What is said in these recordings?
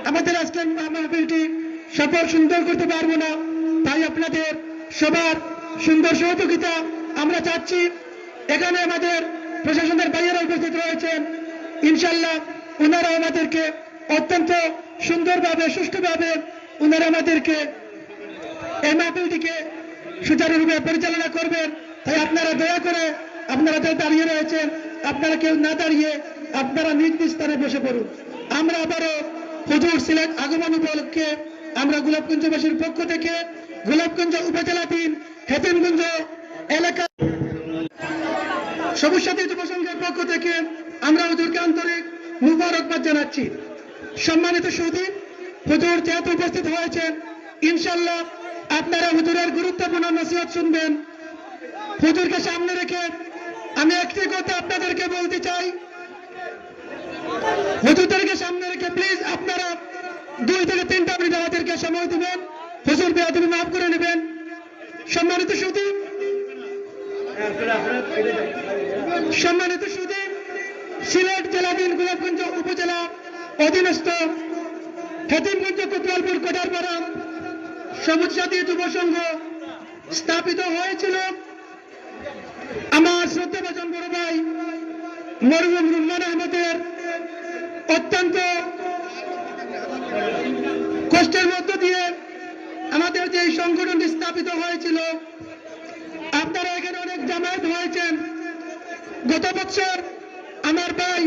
আমাদের আজকের মাহফিলটি সফল সুন্দর করতে পারবো না, তাই আপনাদের সবার সুন্দর সহযোগিতা আমরা চাচ্ছি। এখানে আমাদের প্রশাসনের ভাইয়েরা উপস্থিত রয়েছেন, ইনশাল্লাহ ওনারা আমাদেরকে অত্যন্ত সুন্দরভাবে সুষ্ঠুভাবে ওনারা আমাদেরকে এই মাহফিলটিকে সুচারুরূপে পরিচালনা করবেন। তাই আপনারা দয়া করে আপনারা যারা দাঁড়িয়ে রয়েছেন, আপনারা কেউ না দাঁড়িয়ে আপনারা নিজ নিজ স্থানে বসে পড়ুন। আমরা আবারও হুজুর সিলেট আগমন উপলক্ষে আমরা গোলাপগঞ্জবাসীর পক্ষ থেকে গোলাপগঞ্জ উপজেলাধীন হেতিমগঞ্জ এলাকা সবুজ সাথী যুব সংঘের পক্ষ থেকে আমরা হুজুরকে আন্তরিক মুবারকবাদ জানাচ্ছি। সম্মানিত সুধী, হুজুর যেহেতু উপস্থিত হয়েছেন, ইনশাল্লাহ আপনারা হুজুরের গুরুত্বপূর্ণ নসিহত শুনবেন। হুজুরকে সামনে রেখে আমি একটি কথা আপনাদেরকে বলতে চাই, হুজুরদেরকে সামনে রেখে প্লিজ আপনারা 2 থেকে 3টা মিনিট আমাদেরকে সময় দিবেন। হুজুর বেয়াদবি মাফ করে নেবেন। সম্মানিত সুধী, সম্মানিত সুধী, সিলেট জেলাধীন গোলাপগঞ্জ উপজেলা অধীনস্থ হেতিমগঞ্জ কোতোয়ালপুর কোটারপাড়া সবুজ সাথী যুব সংঘ স্থাপিত হয়েছিল আমার শ্রদ্ধাভাজন বড় ভাই মরহুম রুম্মান আহমদের অত্যন্ত কষ্টের মধ্য দিয়ে আমাদের যে সংগঠনটি স্থাপিত হয়েছিল। আপনারা এখানে অনেক জামায়াত হয়েছেন। গত বছর আমার ভাই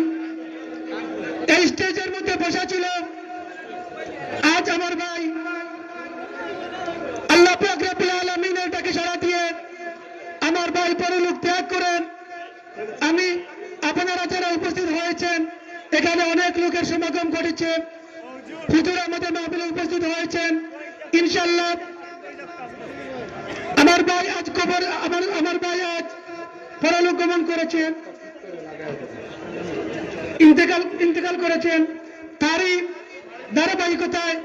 এই স্টেজের মধ্যে বসা ছিল। আজ আমার ভাই আল্লাহ পাক রব্বুল আলামিনের ডাকে সাড়া দিয়ে আমার ভাই পরলোক ত্যাগ করেন। আমি আপনারা যারা উপস্থিত হয়েছেন, এখানে অনেক লোকের সমাগম ঘটেছে। হুজুর আমাদের মাহফিলে উপস্থিত হয়েছেন। ইনশাআল্লাহ আমার ভাই আজ পরলোক গমন করেছেন, ইন্তেকাল করেছেন। তারই ধারাবাহিকতায়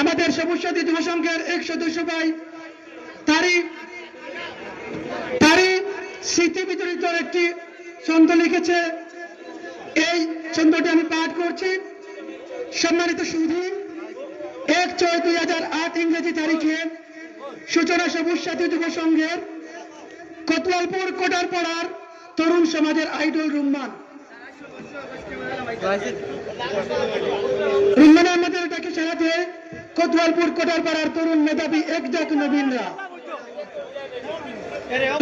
আমাদের সবুজ সাথী যুব সংঘের এক সদস্য ভাই তারই স্মৃতি বিজড়িত একটি ছন্দ লিখেছে। এই ছন্দটি আমি পাঠ করছি। সম্মানিত সুধী, 1/6/2008 ইংরেজি তারিখে সূচনা সবুজ সাথী যুব সংঘের কোতোয়ালপুর কোটারপাড়ার তরুণ সমাজের আইডল রুম্মান আহমদের ডাকে সাড়া দিয়ে কোতোয়ালপুর কোটারপাড়ার তরুণ মেধাবী একজাক নবীনরা।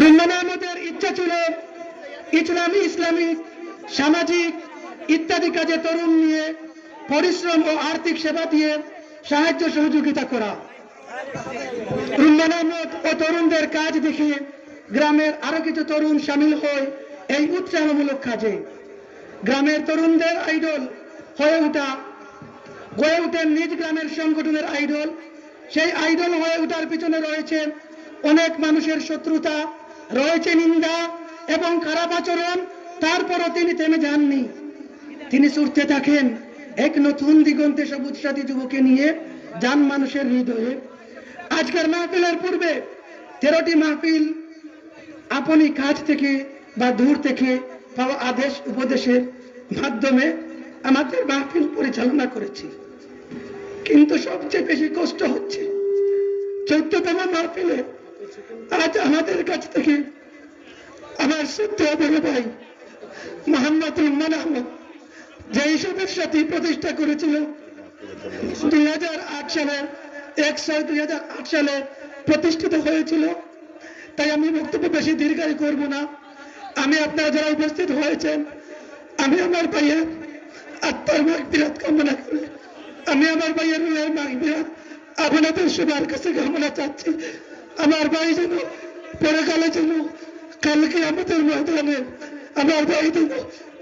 রুম্মান আহমদের ইচ্ছা ছিল ইসলামিক সামাজিক ইত্যাদি কাজে তরুণ নিয়ে পরিশ্রম ও আর্থিক সেবা দিয়ে সাহায্য সহযোগিতা করা। রুম্মান আহমদ ও তরুণদের কাজ দেখে গ্রামের আরো কিছু তরুণ সামিল হয় এই উৎসাহমূলক কাজে। গ্রামের তরুণদের আইডল হয়ে ওঠেন নিজ গ্রামের সংগঠনের আইডল। সেই আইডল হয়ে ওঠার পিছনে রয়েছে অনেক মানুষের শত্রুতা, রয়েছে নিন্দা এবং খারাপ আচরণ। তারপরও তিনি থেমে যাননি। তিনি ছুটতে থাকেন এক নতুন দিগন্তে সবুজ সাথী যুবকে নিয়ে যান মানুষের হৃদয়ে। আজকের মাহফিলের পূর্বে 13টি মাহফিল আপনি কাছ থেকে বা দূর থেকে পাওয়া আদেশ উপদেশের মাধ্যমে আমাদের মাহফিল পরিচালনা করেছি। কিন্তু সবচেয়ে বেশি কষ্ট হচ্ছে 14তম মাহফিলে আজ আমাদের কাছ থেকে আমার শ্রদ্ধেয় বড় ভাই মোহাম্মদ রুম্মান আহমদ, যে সবুজ সাথী প্রতিষ্ঠা করেছিল 2008 সালে 1/6/2008 সালে প্রতিষ্ঠিত হয়েছিল। তাই আমি বক্তব্য বেশি দীর্ঘায়ী করব না। আমি আপনারা যারা উপস্থিত হয়েছেন, আমি আমার ভাইয়ের আত্মার মাগফিরাত কামনা করি। আমি আমার ভাইয়ের রুহের মাগফিরাত আপনাদের সবার কাছে কামনা চাচ্ছি। আমার ভাই যেন পরকালে যেন কালকে আমাদের ময়দানে আমার ভাই যেন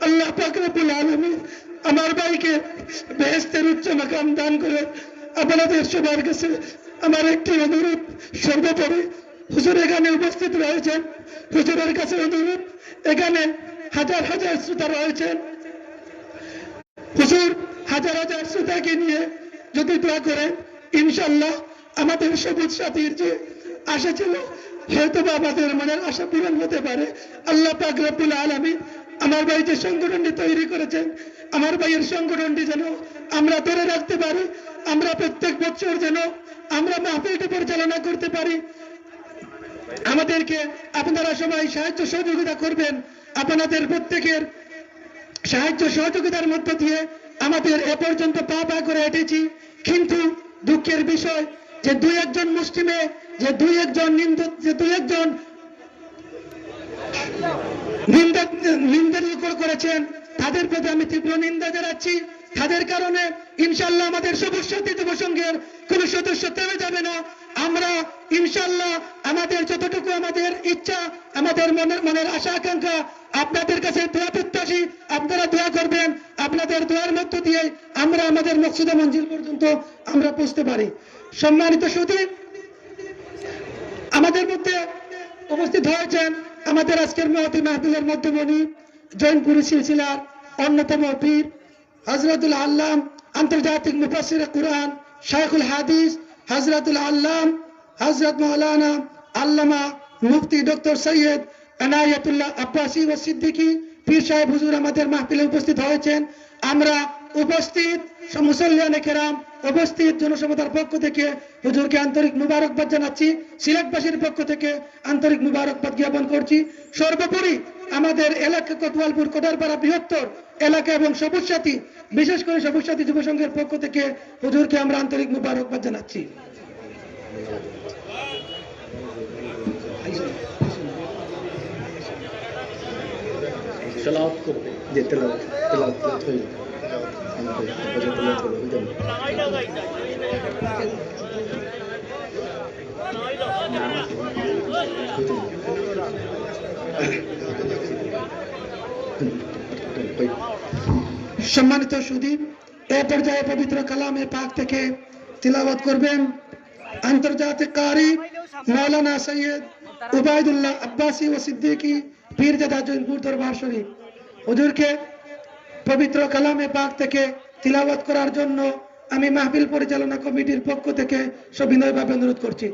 আল্লাহ পাক রব্বুল আলামিন আমার ভাইকে বেহেশতের উচ্চ মাকাম দান করে। আপনাদের সবার কাছে আমার একটি অনুরোধ, সর্বোপরি হুজুর এখানে উপস্থিত রয়েছেন, হুজুরের কাছে অনুরোধ, এখানে হাজার হাজার শ্রোতা রয়েছেন। হুজুর হাজার হাজার শ্রোতাকে নিয়ে যদি দোয়া করেন, ইনশাআল্লাহ আমাদের সবুজ সাথীর যে আশা ছিল হয়তো আমাদের মনের আশা পূরণ হতে পারে। আল্লাহ পাক রব্বুল আলামিন আমার ভাই যে সংগঠনটি তৈরি করেছেন, আমার ভাইয়ের সংগঠনটি যেন আমরা ধরে রাখতে পারি। আমরা প্রত্যেক বছর যেন আমরা মাহফিলটি পরিচালনা করতে পারি। আমাদেরকে আপনারা সবাই সাহায্য সহযোগিতা করবেন। আপনাদের প্রত্যেকের সাহায্য সহযোগিতার মধ্য দিয়ে আমাদের এ পর্যন্ত পা করে হেঁটেছি। কিন্তু দুঃখের বিষয় যে দুই একজন মুসলিমে যে দুই একজন নিন্দা করেছেন, তাদের প্রতি আমি তীব্র নিন্দা জানাচ্ছি। তাদের কারণে ইনশাআল্লাহ আমাদের সবুজ সাথী যুব সংঘের কোন সদস্য থেমে যাবে না। আমরা ইনশাআল্লাহ আমাদের যতটুকু আমাদের ইচ্ছা, আমাদের মনের আশা আকাঙ্ক্ষা, আপনাদের কাছে দোয়া প্রত্যাশী। আপনারা দোয়া করবেন। আপনাদের দোয়ার মধ্য দিয়ে আমরা আমাদের মকসুদে মঞ্জিল পর্যন্ত আমরা পৌঁছতে পারি। সম্মানিত সুধী, আমাদের মধ্যে উপস্থিত হয়েছেন আমাদের আজকের মাহফিলের মধ্যমণি, জৈনপুরি সিলসিলার অন্যতম পীর হযরতুল আল্লাম, আন্তর্জাতিক মুফাসসির কুরআন, শাইখুল হাদিস হযরতুল আল্লাম হযরত মাওলানা আল্লামা মুফতি ডক্টর সৈয়দ এনায়েতুল্লাহ আব্বাসী ও সিদ্দিকী পীর সাহেব হুজুর আমাদের মাহফিলে উপস্থিত হয়েছেন। আমরা উপস্থিত মুসল্লিয়ানে কেরাম, উপস্থিত জনসমুদায়ের পক্ষ থেকে হুজুরকে আন্তরিক মুবারকবাদ জানাচ্ছি। সিলেটবাসীর পক্ষ থেকে আন্তরিক মুবারকবাদ জ্ঞাপন করছি। সর্বোপরি আমাদের এলাকা কোতোয়ালপুর কোটারপাড়া বৃহত্তর এলাকা এবং সবুজ সাথী, বিশেষ করে সবুজ সাথী যুব সংঘের পক্ষ থেকে হুজুরকে আমরা আন্তরিক মুবারকবাদ জানাচ্ছি। তেলাওয়াত করবে যে তেলাওয়াত হইল সম্মানিত সুধী, এ পর্যায়ে পবিত্র কালামে পাক থেকে তিলাওয়াত করবেন আন্তর্জাতিক কারি মৌলানা সৈয়দ উবাইদুল্লাহ আব্বাসী ও সিদ্দিকী পীরজাদা জৈনপুর দরবার শরীফ। হুজুরকে পবিত্র কালামে পাক থেকে তিলাওয়াত করার জন্য আমি মাহফিল পরিচালনা কমিটির পক্ষ থেকে সবিনয়ভাবে অনুরোধ করছি।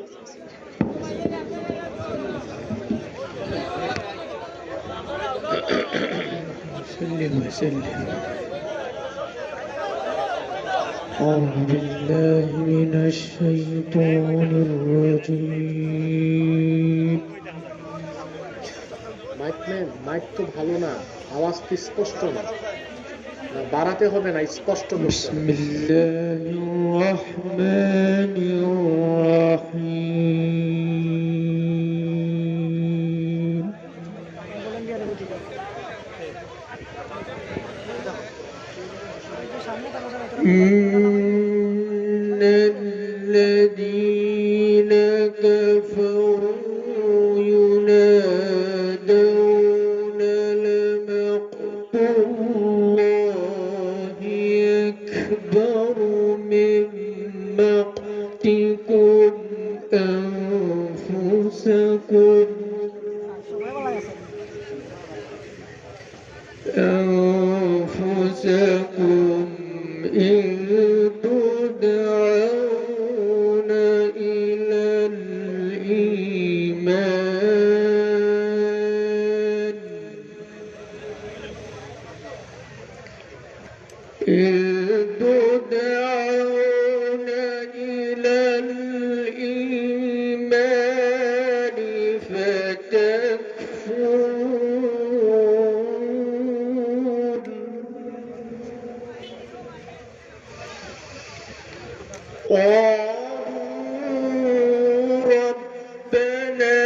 أعوذ بالله من الشيطان الرجيم মাইক তো ভালো না, আওয়াজ তো স্পষ্ট না, বাড়াতে হবে না, স্পষ্ট। بسم الله الرحمن الرحيم إن الذين كفروا ينادون لمقت الله أكبر من مقتكم أنفسكم إن تدعون إلى الإيمان فتكفرون قالوا ربنا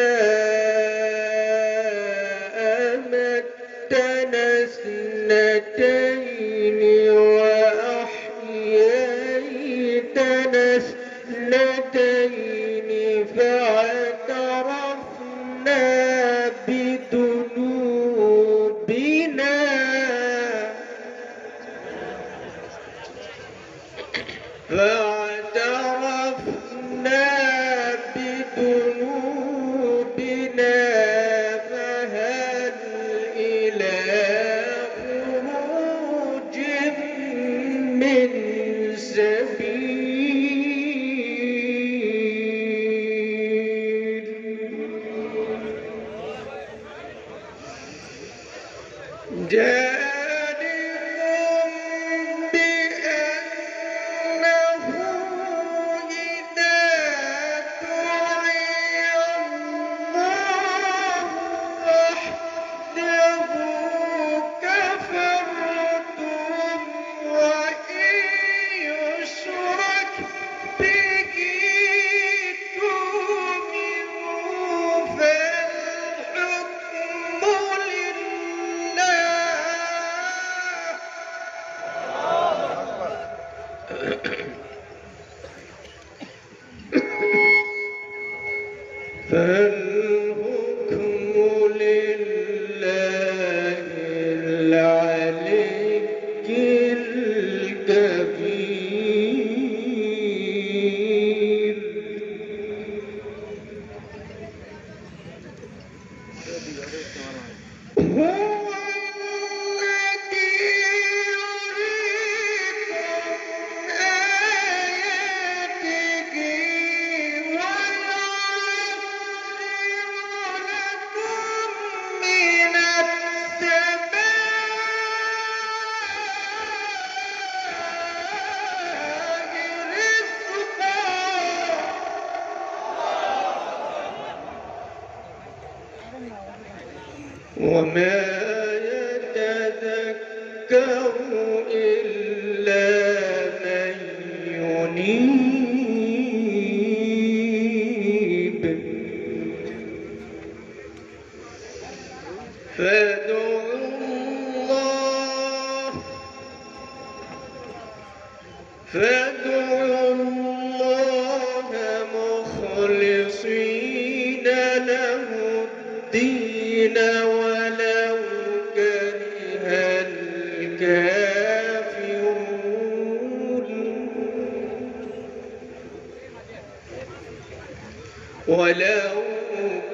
أمتنا اثنتين وأحييتنا اثنتين فاعترفنا بذنوبنا فهل إلى خروج من سبيل وما يتذكر إلا من ينيب فادعوا الله مخلصين له الدين ولو كره الكافرون ولو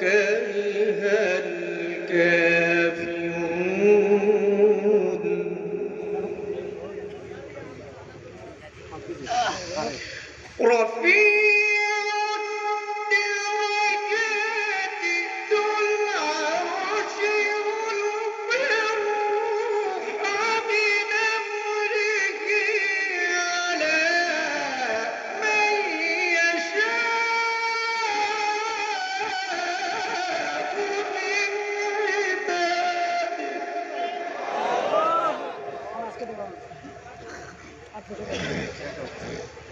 كره الكافرون رفيع الدرجات ذو العرش يلقي الروح من أمره على من يشاء من عباده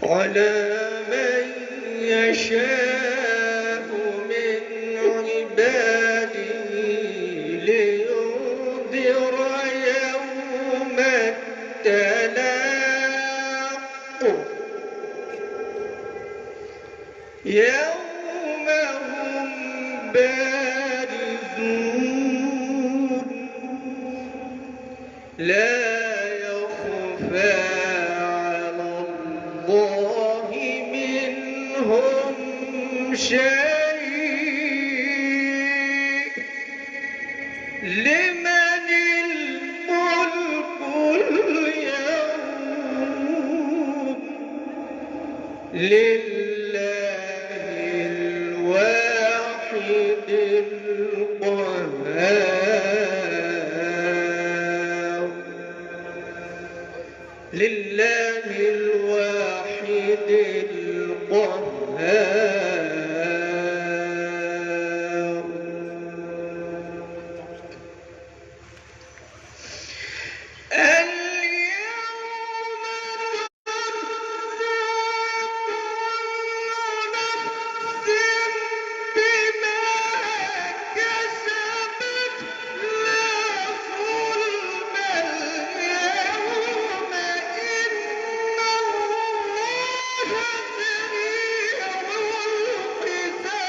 على من يشاء من عباده لينذر يوم التلاق يوم هم بارزون لا يخفى على الله منهم شيء لمن الملك اليوم لله الواحد القهار لله الواحد القهار اليوم تجزى كل نفس بما كسبت لا ظلم اليوم إن الله سريع الحساب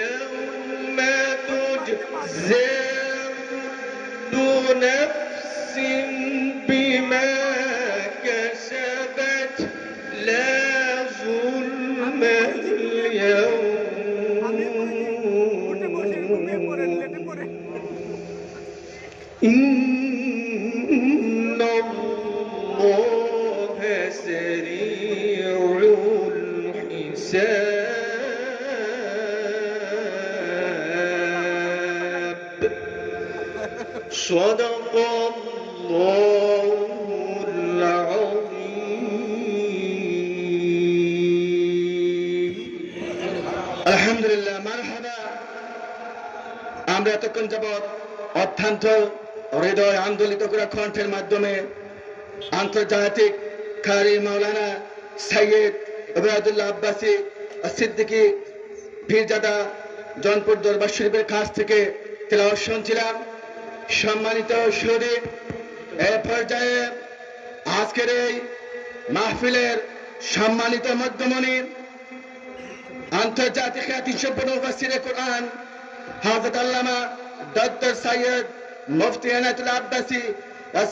اليوم تجزى كل نفس بما كسبت لا ظلم اليوم إن الله سريع الحساب صدق الله العظيم আলহামদুলিল্লাহ মারহাবা। আমরা এতক্ষণ যাবৎ অত্যন্ত হৃদয় আন্দোলিত করা কণ্ঠের মাধ্যমে আন্তর্জাতিক কারি মাওলানা সৈয়দ ওবায়দুল্লাহ আব্বাসী সিদ্দিকী পীরজাদা জনপুর দরবার শরীফের কাছ থেকে তেলাওয়াত শুনছিলাম। সম্মানিত সুধী, এ পর্যায়ে আজকের এই মাহফিলের সম্মানিত মধ্যমণি আন্তর্জাতিক খ্যাতিসম্পন্ন মুফাসসিরে কোরআন হযরত আল্লামা ডক্টর সৈয়দ মুফতি এনায়েতুল্লাহ আব্বাসী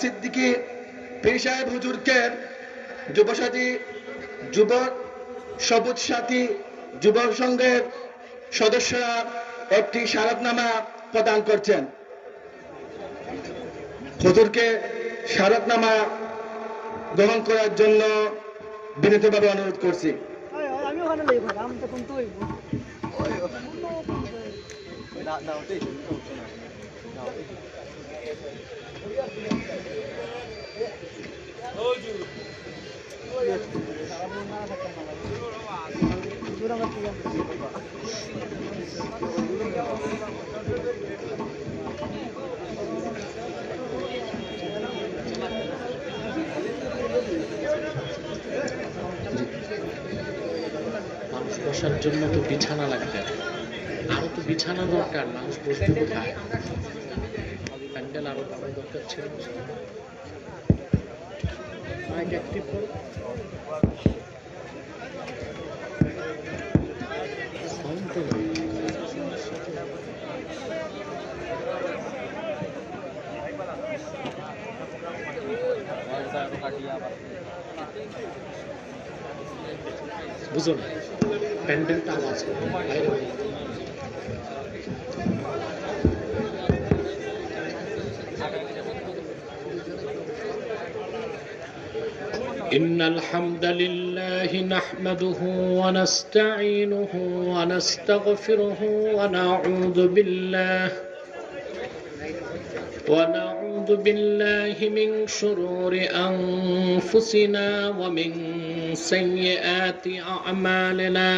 সিদ্দিকী পীর সাহেব হুজুরকে যুবসাথী যুব সবুজ সাথী যুব সংঘের সদস্যরা একটি স্মারকনামা প্রদান করছেন। হুজুরকে স্মারকনামা গ্রহণ করার জন্য বিনীতভাবে অনুরোধ করছি। আমি ওখানে লই ভাই আমি তো কোন তুই দাও মানুষ বসার জন্য তো বিছানা লাগবে, আরো তো বিছানা দরকার, মানুষ বসবে কোথায়? প্যান্ডেল আরো বাড়ানো দরকার ছিল। মাইক অ্যাক্টিভ করো। সাউন্ড তো নেই। বুঝো না, প্যান্ডেলটা আওয়াজ করে বাইরে হয়ে যেতে। إن الحمد لله نحمده ونستعينه ونستغفره ونعوذ بالله من شرور أنفسنا ومن سيئات أعمالنا.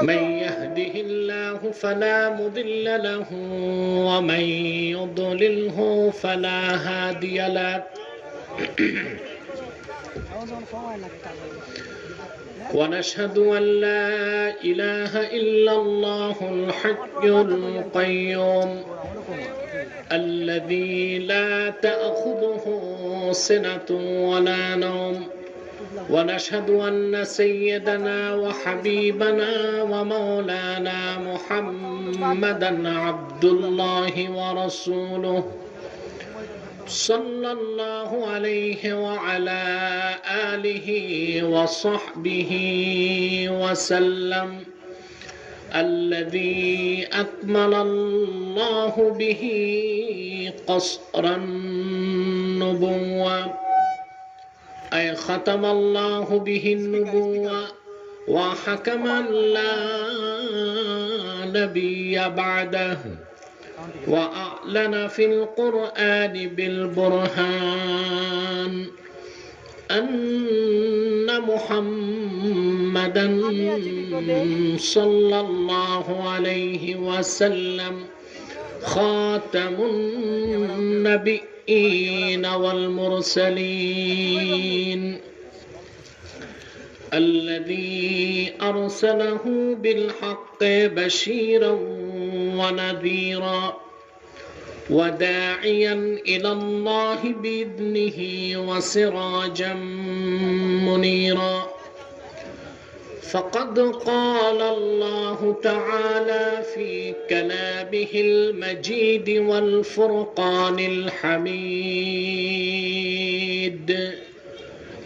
من يهده الله فلا مضل له ومن يضلله فلا هادي له. ونشهد أن لا إله إلا الله الحي القيوم الذي لا تأخذه سنة ولا نوم. ونشهد أن سيدنا وحبيبنا ومولانا محمدا عبد الله ورسوله صلى الله عليه وعلى آله وصحبه وسلم، الذي أكمل الله به قصر النبوة، أي ختم الله به النبوة وحكم لا نبي بعده، وأعلن في القرآن بالبرهان أن محمدا صلى الله عليه وسلم خاتم النبيين والمرسلين، الذي أرسله بالحق بشيرا ونذيرا وداعيا إلى الله بإذنه وسراجا منيرا. فقد قال الله تعالى في كلامه المجيد والفرقان الحميد: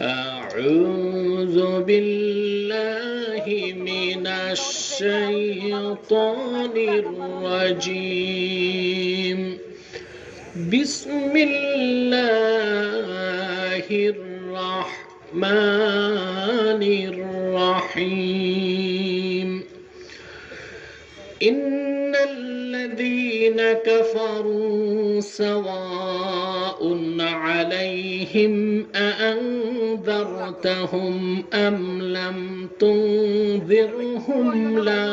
أعوذ بالله من الشيطان الرجيم، بسم الله الرحمن الرحيم. إن الذين كفروا سواء عليهم أأنذرتهم أم لم تنذرهم لا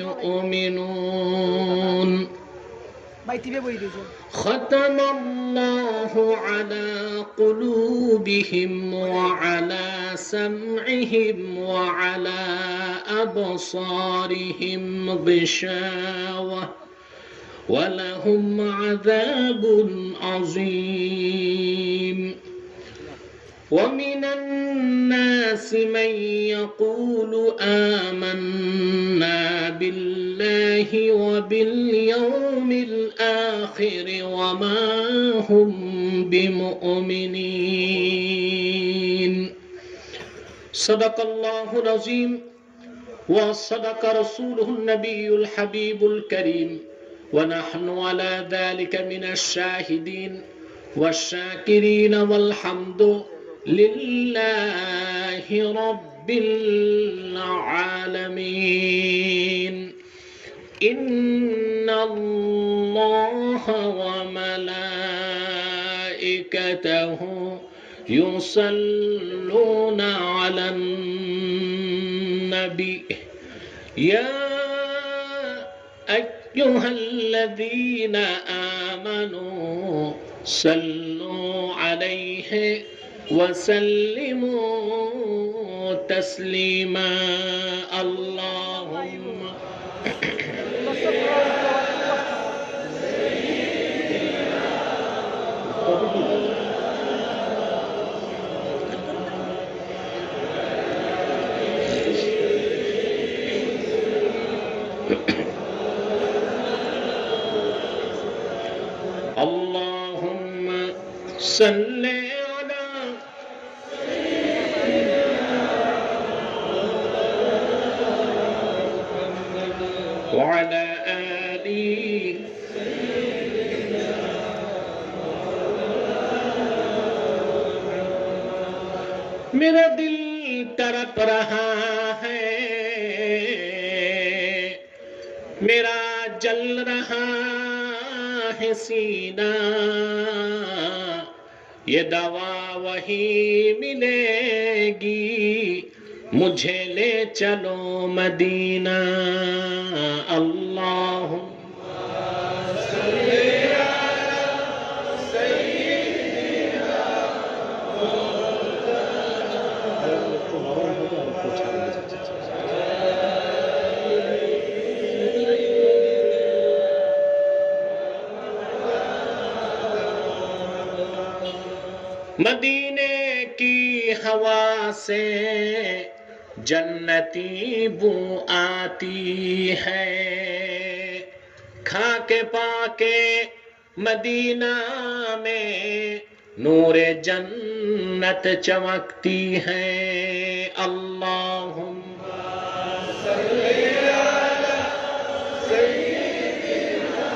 يؤمنون. ختم الله على قلوبهم وعلى سمعهم وعلى أبصارهم غشاوة ولهم عذاب عظيم. ومن الناس من يقول آمنا بالله وباليوم الآخر وما هم بمؤمنين. صدق الله العظيم وصدق رسوله النبي الحبيب الكريم، ونحن على ذلك من الشاهدين والشاكرين، والحمد لله رب العالمين. إن الله وملائكته يصلون على النبي يا أيها الذين آمنوا صلوا عليه وسلموا تسليما اللهم اللهم صل على وعلى آله मेरा दिल तड़प रहा है मेरा जल रहा है सीना ये दवा वही मिलेगी मुझे ले चलो मदीना अल्लाह मदीने की हवा से जन्नती बू आती है खा के पाके मदीना में नूरे जन्नत चमकती है अल्लाहुम्मा सल्ली अला सय्यिदिना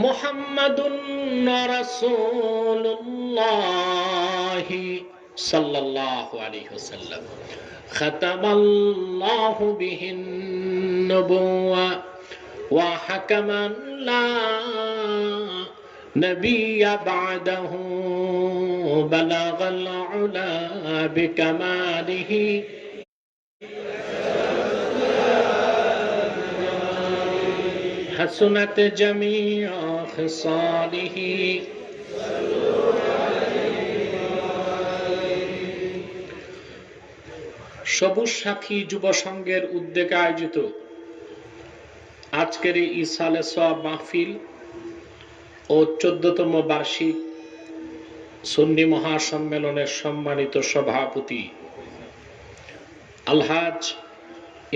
मुहम्मदुन रसूलुल्लाह सल्लल्लाहु अलैहि वसल्लम खतमल्लाहु बिहिन नबुव्वा व हकमन ला नबिय्य बअदहु बलगल उला बिकमालिही हसनत जमीअ খিসালিহি সবুজ সাথী যুব সংঘের উদ্যোগে আয়োজিত আজকের এই ইসালে সওয়াব মাহফিল ও 14তম বার্ষিক সুন্নি মহাসম্মেলনের সম্মানিত সভাপতি আলহাজ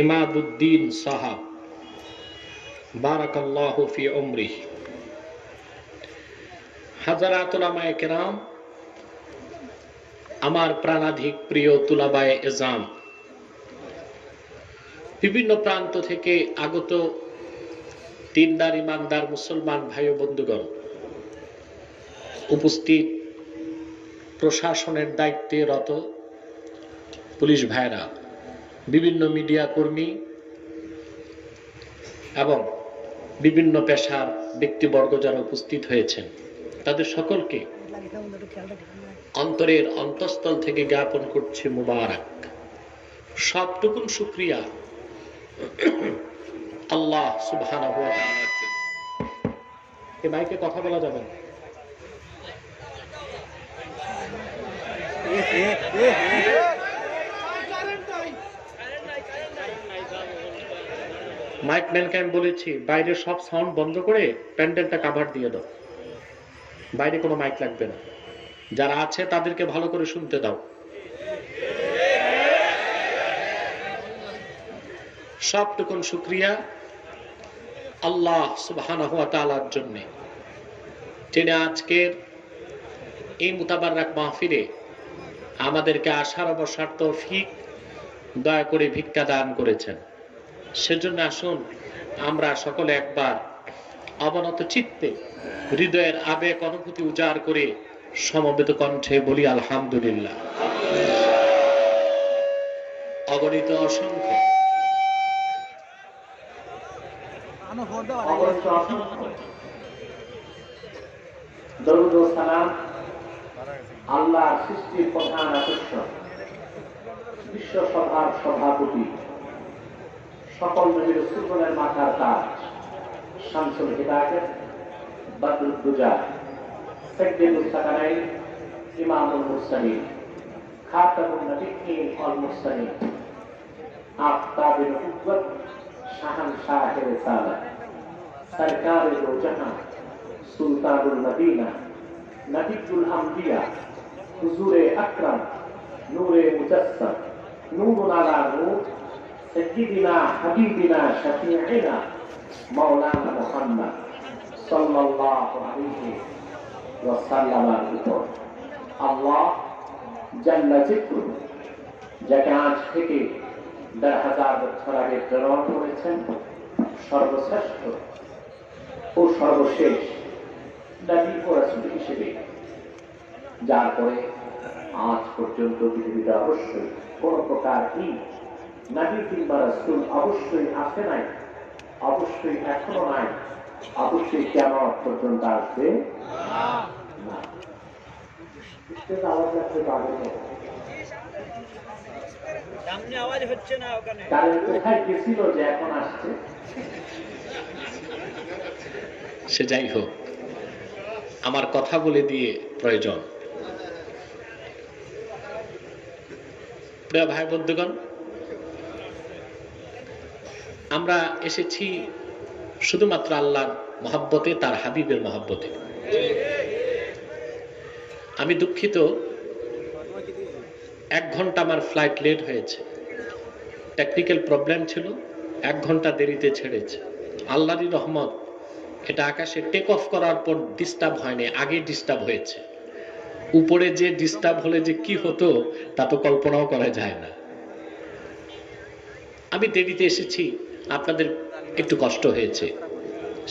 ইমাদউদ্দিন সাহাব বারাকাল্লাহু ফি উমরিহি হাজারাত উলামায়ে কেরাম আমার প্রাণাধিক প্রিয় তুলাবায়ে এজাম বিভিন্ন প্রান্ত থেকে আগত দিনদার ইমানদার মুসলমান ভাই ও বন্ধুগণ উপস্থিত প্রশাসনের দায়িত্বে রত পুলিশ ভাইরা বিভিন্ন মিডিয়া কর্মী এবং বিভিন্ন পেশার ব্যক্তিবর্গ যারা উপস্থিত হয়েছেন তাদের সকলকে অন্তরের অন্তঃস্থল থেকে জ্ঞাপন করছি মুবারক সবটুকুন শুকরিয়া আল্লাহ সুবহানাহু ওয়া তাআলার জন্য। এই মাইকে কথা বলা যাবে না। মাইক ম্যানকে আমি বলেছি বাইরে সব সাউন্ড বন্ধ করে প্যান্ডেলটা কাভার দিয়ে দাও, বাইরে কোনো মাইক লাগবে না, যারা আছে তাদেরকে ভালো করে শুনতে দাও। সবটুকুন শুকরিয়া আল্লাহ সুবহানাহু ওয়া তাআলার জন্য, যিনি আজকের এই মুতাবাররাক মাহফিলে আমাদেরকে আসার অবসর তৌফিক দয়া করে ভিক্ষা দান করেছেন। সেজন্য আসুন আমরা সকলে একবার অবনত চিত্তে হৃদয়ের আবেগ অনুভূতি উজাড় করে সমবেত কণ্ঠে বলি আলহামদুলিল্লাহ। অগণিত অসংখ্য দরুদ ও সালাম আল্লাহর সৃষ্টির প্রধান আকর্ষণ, বিশ্ব সভার সভাপতি, সকল নবীর রাসূলের মাথার তাজ, শামসুল হিদায়াত, বদরুদ দুজা, সাইয়্যিদুস সাকারাইন, ইমামুল মুরসালিন, খাতামুন নবিয়্যিন ওয়াল মুরসালিন, আফতাবুন নবুওয়াত, শাহানশাহে রিসালাত, সরকারে দো জাহান, সুলতানুল মদিনা, নবিয়ুল আম্বিয়া, হুজুরে আকরাম, নূরে মুজাসসাম, নূরুন আলা নূর, সাইয়্যিদিনা হাবিবিনা শাফিঈনা মাওলানা মুহাম্মদ সাল্লাল্লাহু আলাইহি ওয়াসাল্লামের উপর আল্লাহ জাল্লা জিকরুহু, যাকে আজ থেকে ১০০০০ বছর আগে প্রেরণ করেছেন, সর্বশ্রেষ্ঠ ও সর্বশেষ নবী ও রাসূল হিসেবে, যার পরে আজ পর্যন্ত পৃথিবীতে অবশ্যই কোন প্রকার নবী কিংবা রাসূল অবশ্যই আসে নাই, অবশ্যই এখনো নাই, অবশ্যই কিয়ামত পর্যন্ত আসবে না। আওয়াজ হচ্ছে না ওখানে, কারণ কোথায় গেছিল যে এখন আসছে? সে যাই হোক, আমার কথা বলে দিয়ে প্রয়োজন। প্রিয় ভাই বন্ধুগণ, আমরা এসেছি শুধুমাত্র আল্লাহর মহব্বতে, তার হাবিবের মহব্বতে। আমি দুঃখিত, 1 ঘন্টা আমার ফ্লাইট লেট হয়েছে, টেকনিক্যাল প্রবলেম ছিল, 1 ঘন্টা দেরিতে ছেড়েছে। আল্লাহরই রহমত, এটা আকাশে টেক অফ করার পর ডিস্টার্ব হয়নি, আগে ডিস্টার্ব হয়েছে। উপরে যে ডিস্টার্ব হলে যে কি হতো তা তো কল্পনাও করা যায় না। আমি দেরিতে এসেছি, আপনাদের একটু কষ্ট হয়েছে,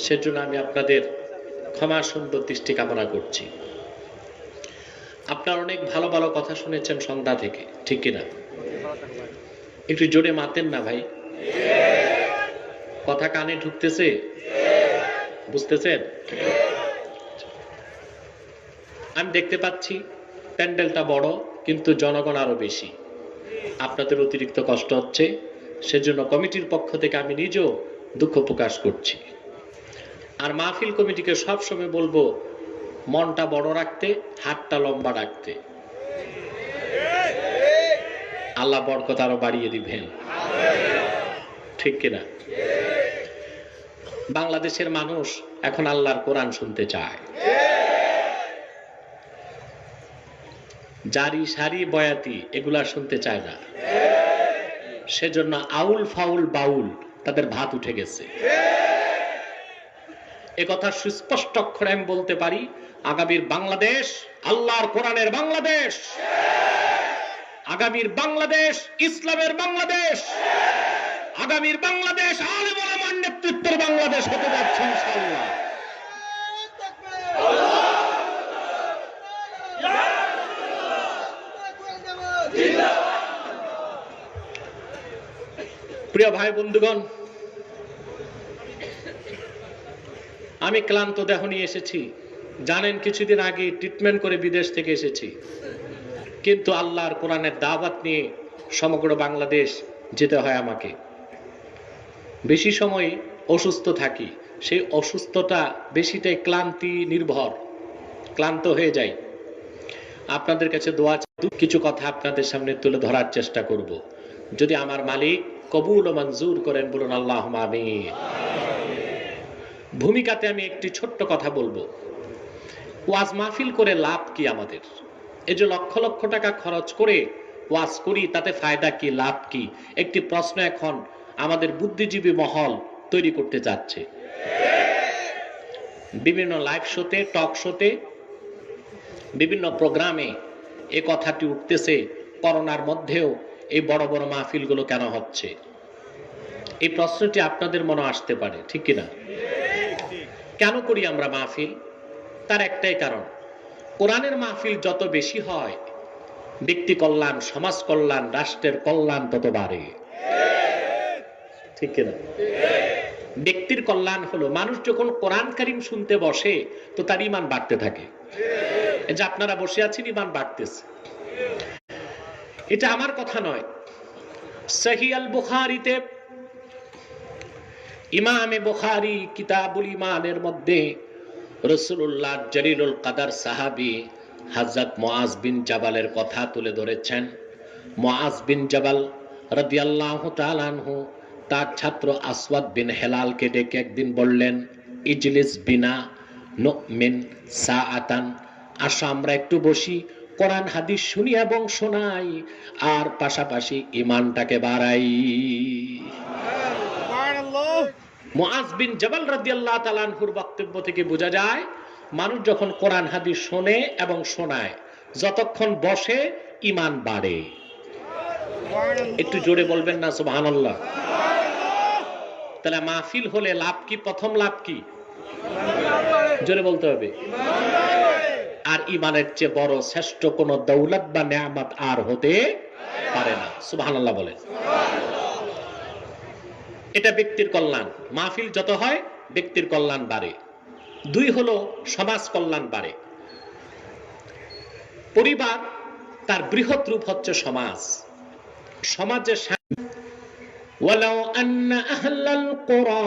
সেজন্য আমি আপনাদের ক্ষমা সুন্দর দৃষ্টি কামনা করছি। আপনার অনেক ভালো ভালো কথা শুনেছেন সন্ধ্যা থেকে, ঠিক কিনা? একটু জোরে মাতেন না ভাই, কথা কানে ঢুকতেছে, বুঝতেছেন? আমি দেখতে পাচ্ছি প্যান্ডেলটা বড়, কিন্তু জনগণ আরো বেশি, আপনাদের অতিরিক্ত কষ্ট হচ্ছে, সেজন্য কমিটির পক্ষ থেকে আমি নিজেও দুঃখ প্রকাশ করছি। আর মাহফিল কমিটিকে সবসময় বলবো মনটা বড় রাখতে, হাতটা লম্বা রাখতে। আল্লাহ বরকত আরো বাড়িয়ে দিবেন, ঠিক কিনা? বাংলাদেশের মানুষ এখন আল্লাহর কোরআন শুনতে চায়। জারি সারি বয়াতি এগুলা শুনতে চায় না, সেজন্য আউল ফাউল বাউল তাদের ভাত উঠে গেছে। একথা সুস্পষ্ট অক্ষরে আমি বলতে পারি, আগামীর বাংলাদেশ আল্লাহর কোরআনের বাংলাদেশ, আগামীর বাংলাদেশ ইসলামের বাংলাদেশ, আগামীর বাংলাদেশ আলেম ওলামার নেতৃত্বের বাংলাদেশ হতে যাচ্ছে ইনশাআল্লাহ। প্রিয় ভাই বন্ধুগণ, আমি ক্লান্ত দেহ নিয়ে এসেছি, জানেন কিছুদিন আগে ট্রিটমেন্ট করে বিদেশ থেকে এসেছি, কিন্তু আল্লাহর কোরআনের দাওয়াত নিয়ে সমগ্র বাংলাদেশ যেতে হয় আমাকে। বেশি সময় অসুস্থ থাকি, সেই অসুস্থতা বেশিটাই ক্লান্তি নির্ভর, ক্লান্ত হয়ে যাই। আপনাদের কাছে দোয়া চাই, কিছু কথা আপনাদের সামনে তুলে ধরার চেষ্টা করব, যদি আমার মালিক কবুল ও মঞ্জুর করেন, বলুন আল্লাহুম্মা আমিন। ভূমিকাতে আমি একটি ছোট্ট কথা বলবো। ওয়াজ মাহফিল করে লাভ কি আমাদের? এই যে লক্ষ লক্ষ টাকা খরচ করে ওয়াজ করি, তাতে ফায়দা কি, লাভ কি? একটি প্রশ্ন এখন আমাদের বুদ্ধিজীবী মহল তৈরি করতে যাচ্ছে। বিভিন্ন লাইভ শোতে, টক শোতে, বিভিন্ন প্রোগ্রামে এ কথাটি উঠতেছে, করোনার মধ্যেও এই বড় বড় মাহফিলগুলো কেন হচ্ছে? এই প্রশ্নটি আপনাদের মনে আসতে পারে, ঠিক কিনা? কেন করি আমরা মাহফিল? তার একটাই কারণ, কোরআনের মাহফিল যত বেশি হয়, ব্যক্তি কল্যাণ, সমাজ কল্যাণ, রাষ্ট্রের কল্যাণ তত বাড়ে। ঠিক কিনা? ব্যক্তির কল্যাণ হলো, মানুষ যখন কোরআন কারীম শুনতে বসে তো তার ঈমান বাড়তে থাকে। এই যে আপনারা বসে আছেন, ঈমান বাড়তেছে। এটা আমার কথা নয়, সহিহ আল বুখারীতে, ইমামে বুখারী কিতাবুল ঈমানের মধ্যে রাসূলুল্লাহ জলিলুল কদর সাহাবী হযরত মুআজ বিন জাবালের কথা তুলে ধরেছেন। মুআজ বিন জাবাল রাদিয়াল্লাহু তাআলা আনহু তার ছাত্র আসওয়াদ বিন হেলালকে ডেকে একদিন বললেন, ইজলিস বিনা নুমিন সাআতান, আসো আমরা একটু বসি, কোরআন হাদিস শুনি এবং শোনাই, আর পাশাপাশি ঈমানটাকে বাড়াই। মুআজ বিন জাবাল রাদিয়াল্লাহু তাআলা আনহুর বক্তব্য থেকে বোঝা যায়, মানুষ যখন কোরআন হাদিস শোনে এবং শোনায়, যতক্ষণ বসে ঈমান বাড়ে। একটু জোরে বলবেন না সুবহানাল্লাহ? তাহলে মাহফিল হলে লাভ কি? প্রথম লাভ কি? জোরে বলতে হবে। আর ঈমানের চেয়ে বড় শ্রেষ্ঠ কোন দৌলত বা নেয়ামত আর হতে পারে না। সুবহানাল্লাহ বলেন। এটা ব্যক্তির কল্যাণ। মাহফিল যত হয় ব্যক্তির কল্যাণ বাড়ে। দুই হলো সমাজ কল্যাণ বাড়ে। পরিবার তার বৃহৎ রূপ হচ্ছে সমাজ। সমাজের ওয়ালাউ আন্না আহলাল কুরা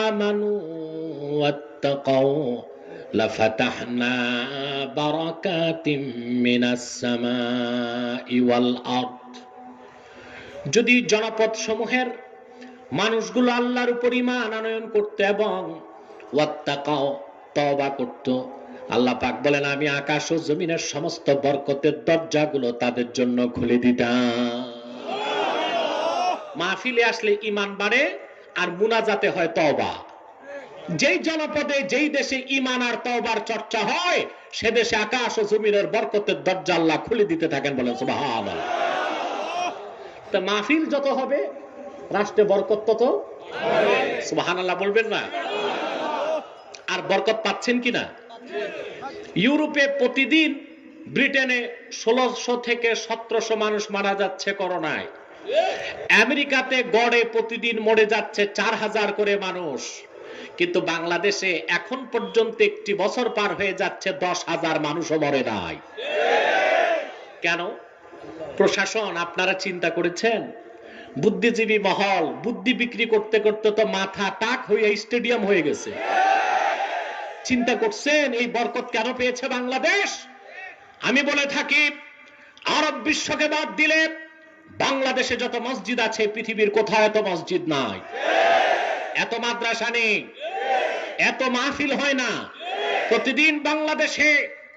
আমানু ওয়াত্তাকাউ লাফাতাহনা বারাকাতিম মিনাস সামাই ওয়াল আরদ। যদি জনপদ সমূহের মানুষগুলো আল্লাহর উপর ঈমান আনয়ন করত এবং ওয়াত্তাকাও, তওবা করত, আল্লাহ পাক বলেন আমি আকাশ ও জমিনের সমস্ত বরকতের দরজাগুলো তাদের জন্য খুলে দিতাম। মাহফিলে আসলে ঈমান বাড়ে আর মুনাজাতে হয় তওবা। যেই জনপদে, যেই দেশে ঈমান আর তওবার চর্চা হয়, সে দেশে আকাশ ও জমিনের বরকতের দরজা আল্লাহ খুলে দিতে থাকেন। বলেন সুবহানাল্লাহ। তো মাহফিল যত হবে রাষ্ট্রে বরকত তত। সুবহানাল্লাহ বলবেন না? আর বরকত পাচ্ছেন কিনা? ইউরোপে প্রতিদিন, ব্রিটেনে 1600 থেকে 1700 মানুষ মারা যাচ্ছে করোনায়। আমেরিকাতে গড়ে প্রতিদিন মরে যাচ্ছে 4000 করে মানুষ। কিন্তু বাংলাদেশে এখন পর্যন্ত একটি বছর পার হয়ে যাচ্ছে 10,000 মানুষও মরে নাই। কেন? প্রশাসন। আপনারা চিন্তা করেছেন? বুদ্ধিজীবী মহল বুদ্ধি বিক্রি করতে করতে তো মাথা টাক হয়ে স্টেডিয়াম হয়ে গেছে। চিন্তা করছেন এই বরকত কেন পেয়েছে বাংলাদেশ? আমি বলে থাকি, আরব বিশ্বকে বাদ দিলে বাংলাদেশে যত মসজিদ আছে পৃথিবীর কোথাও এত মসজিদ নাই, এত মাদ্রাসা নেই, এত মাহফিল হয় না। প্রতিদিন বাংলাদেশে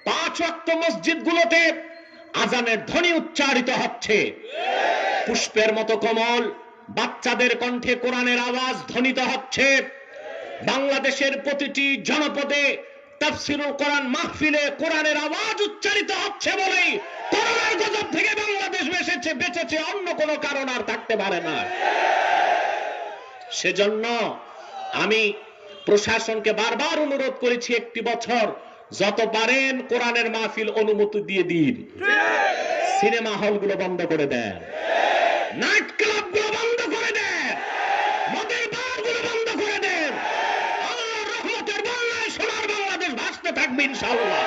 5 ওয়াক্ত মসজিদগুলোতে আজানের ধ্বনি উচ্চারিত হচ্ছে। পুষ্পের মতো কোমল বাচ্চাদের কণ্ঠে কোরআনের আওয়াজ ধ্বনিত হচ্ছে। বাংলাদেশের প্রতিটি জনপদে তাফসীরুল কোরআন মাহফিলে কোরআনের আওয়াজ উচ্চারিত হচ্ছে বলেই করোনার গজব থেকে বাংলাদেশ বেঁচেছে, অন্য কোনো কারণ আর থাকতে পারে না। সেজন্য আমি প্রশাসনকে বারবার অনুরোধ করেছি, একটি বছর যত পারেন কোরআনের মাহফিল অনুমতি দিয়ে দিন। সিনেমা হলগুলো বন্ধ করে দেন, নাইট ক্লাবগুলো বন্ধ করে দেন, মদের বারগুলো বন্ধ করে দেন। আল্লাহর রহমতের বন্যায় সোনার বাংলাদেশ ভাসতে থাকবে ইনশাআল্লাহ।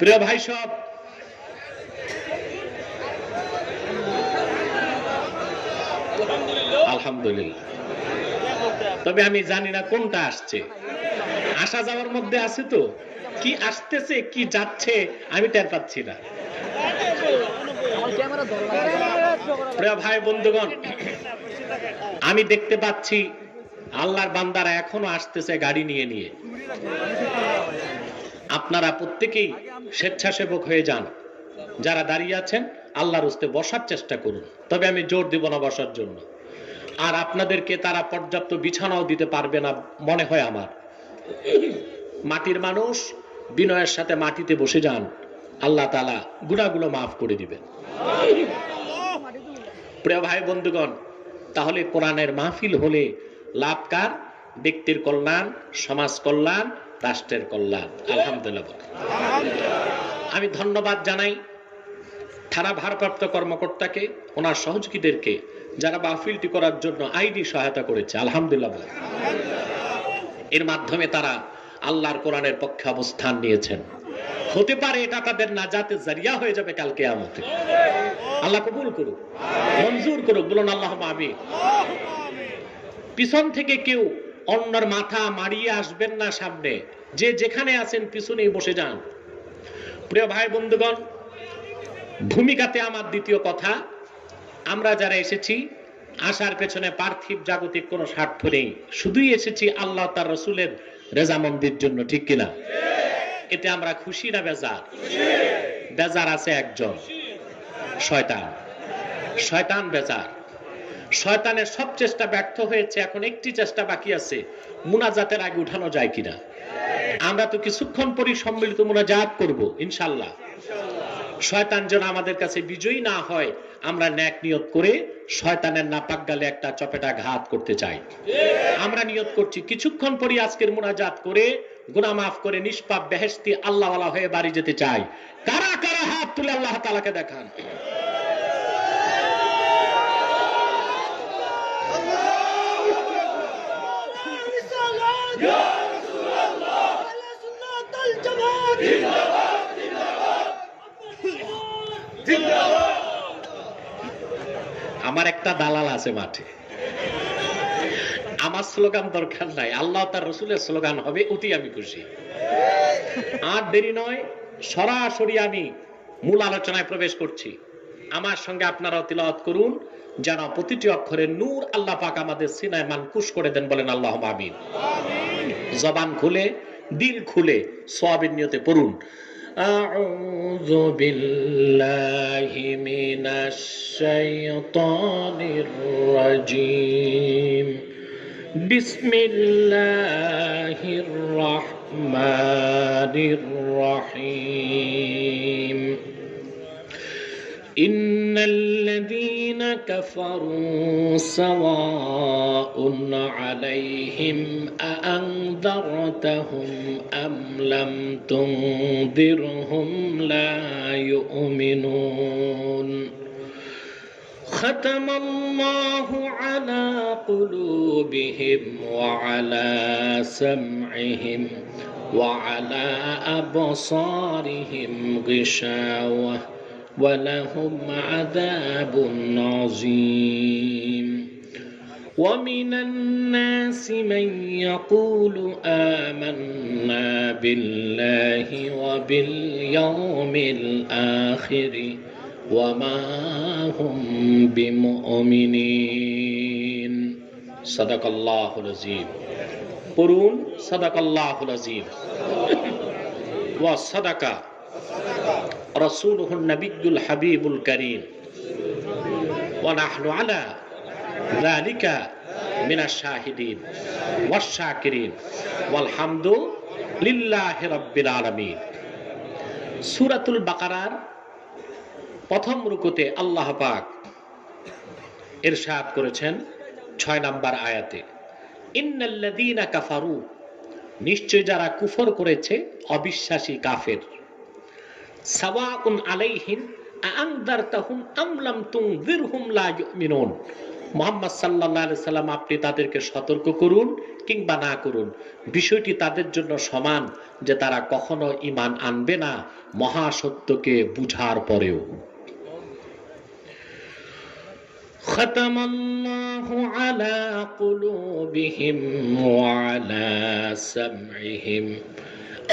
প্রিয় ভাই সব, আলহামদুলিল্লাহ। তবে আমি জানি না কোনটা আসছে, আসা যাওয়ার মধ্যে আছে তো, কি আসতেছে কি যাচ্ছে আমি টের পাচ্ছি না। প্রিয় ভাই বন্ধুগণ, আমি দেখতে পাচ্ছি আল্লাহর বান্দারা এখনো আসতেছে গাড়ি নিয়ে নিয়ে। আপনারা প্রত্যেকেই স্বেচ্ছাসেবক হয়ে যান। যারা দাঁড়িয়ে আছেন আল্লাহর হস্তে বসার চেষ্টা করুন। তবে আমি জোর দিব না বসার জন্য। আর আপনাদেরকে তারা পর্যাপ্ত বিছানাও দিতে পারবে না মনে হয় আমার। মাটির মানুষ, বিনয়ের সাথে মাটিতে বসে যান, আল্লাহ তাআলা গুনাহগুলো মাফ করে দিবেন। প্রিয় ভাই বন্ধুগণ, তাহলে কোরআনের মাহফিল হলে লাভ কার? ব্যক্তির কল্যাণ, সমাজ কল্যাণ, রাষ্ট্রের কল্যাণ। আলহামদুলিল্লাহ। আমি ধন্যবাদ জানাই থানা ভারপ্রাপ্ত কর্মকর্তাকে, ওনার সহযোগীদেরকে, যারা মাহফিলটি করার জন্য আইনি সহায়তা করেছে। আলহামদুলিল্লাহ। এর মাধ্যমে তারা আল্লাহর কোরআনের পক্ষে অবস্থান নিয়েছেন। হতে পারে এটা তাদের নাজাতের জারিয়া হয়ে যাবে কাল কিয়ামতে। আল্লাহ কবুল করুক, মঞ্জুর করুক, বলুন আল্লাহুম্মা আমিন। পিছন থেকে কেউ অন্যের মাথা মারিয়ে আসবেন না সামনে, যে যেখানে আছেন পিছনেই বসে যান। প্রিয় ভাই বন্ধুগণ, ভূমিকাতে আমার দ্বিতীয় কথা, আমরা যারা এসেছি আসার পেছনে পার্থিব জাগতিক কোনো স্বার্থ নেই, শুধুই এসেছি আল্লাহ তার রসুলের রেজামন্দির জন্য, ঠিক কিনা? এতে আমরা খুশি না বেজার? বেজার আছে একজন, শয়তান। শয়তান বেজার। শয়তানের সব চেষ্টা ব্যর্থ হয়েছে, এখন একটি চেষ্টা বাকি আছে, মুনাজাতের আগে উঠানো যায় কিনা। আমরা তো কিছুক্ষণ পরই সম্মিলিত মুনাজাত করব ইনশাআল্লাহ। শয়তান যেন আমাদের কাছে বিজয়ী না হয়, আমরা নেক নিয়ত করে শয়তানের নাপাক গালে একটা চপেটা ঘাত করতে চাই। আমরা নিয়ত করছি কিছুক্ষণ পরই আজকের মুনাজাত করে গুনাহ মাফ করে নিষ্পাপ বেহেশতি আল্লাহওয়ালা হয়ে বাড়ি যেতে চাই। কারা কারা হাত তুলে আল্লাহ তাআলাকে দেখান। আমার একটা দালাল আছে মাঠে, আমার স্লোগান দরকার নাই, আল্লাহ তার রসুলের স্লোগান হবে, অতি আমি খুশি। আর দেরি নয়, সরাসরি আমি মূল আলোচনায় প্রবেশ করছি। আমার সঙ্গে আপনারাও তিলাওয়াত করুন, যেন প্রতিটি অক্ষরের নূর আল্লাহ পাক আমাদের সিনায় মানকুশ করে দেন। বলেন আল্লাহুম্মা আমিন। জবান খুলে, দিল খুলে সওয়াবের নিয়তে পড়ুন। আউযু বিল্লাহি মিনাশ শাইতানির রাজীম। বিসমিল্লাহির রাহমানির রাহিম। إن الذين كفروا سواء عليهم أأنذرتهم أم لم تنذرهم لا يؤمنون ختم الله على قلوبهم وعلى سمعهم وعلى أبصارهم غشاوة ولهم عذاب عظيم ومن الناس من يقول آمنا بالله وباليوم الآخر وما هم بمؤمنين صدق الله العظيم قرون صدق الله العظيم وصدق رسوله النبي الحبيب الكريم ونحن على ذلك من الشاهدين والشاكرين والحمد لله رب العالمين। সূরাতুল বাকারার প্রথম রুকুতে আল্লাহ পাক ইরশাদ করেছেন 6 নম্বর আয়াতে, ইন্নাল্লাযীনা কাফারু, নিশ্চয় যারা কুফর করেছে, অবিশ্বাসী কাফের, সাওয়াউন আলাইহিম আআনযারতাহুম আম লাম তুনযিরহুম লা ইউমিনুন, মুহাম্মদ সাল্লাল্লাহু আলাইহি সাল্লাম আপনি তাদেরকে সতর্ক করুন কিংবা না করুন, বিষয়টি তাদের জন্য সমান, যে তারা কখনো ঈমান আনবে না মহাসত্যকে বুঝার পরেও। খাতামাল্লাহু আলা কুলুবিহিম ওয়া আলা সামঈহিম,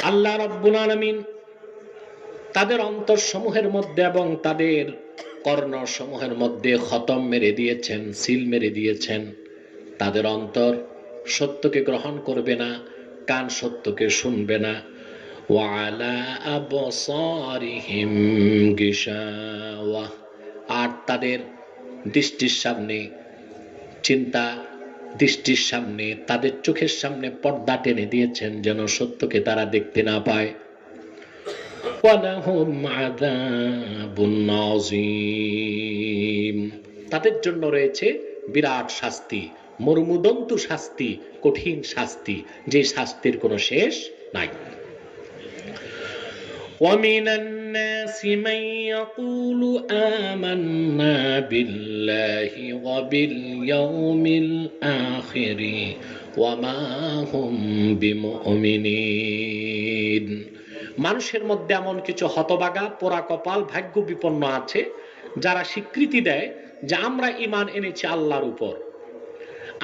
আল্লাহ রাব্বুল আলামিন তাদের অন্তরসমূহের মধ্যে এবং তাদের কর্ণসমূহের মধ্যে খতম মেরে দিয়েছেন, সিল মেরে দিয়েছেন। তাদের অন্তর সত্যকে গ্রহণ করবে না, কান সত্যকে শুনবে না। ওয়া আলা আবসারিহিম গিশাওয়া, আর তাদের দৃষ্টির সামনে চিন্তা দৃষ্টির সামনে, তাদের চোখের সামনে পর্দা টেনে দিয়েছেন যেন সত্যকে তারা দেখতে না পায়। ওয়ালাহুম আযাবুন আযীম, তাদের জন্য রয়েছে বিরাট শাস্তি, মর্মুদন্তু শাস্তি, কঠিন শাস্তি, যে শাস্তির কোনো শেষ নাই। ومن الناس من يقول آمنا بالله وباليوم الآخر وما هم بمؤمنين। মানুষের মধ্যে এমন কিছু হতভাগা, পোড়া কপাল, ভাগ্য বিপন্ন আছে যারা স্বীকৃতি দেয় যে আমরা ঈমান এনেছি আল্লাহর উপর,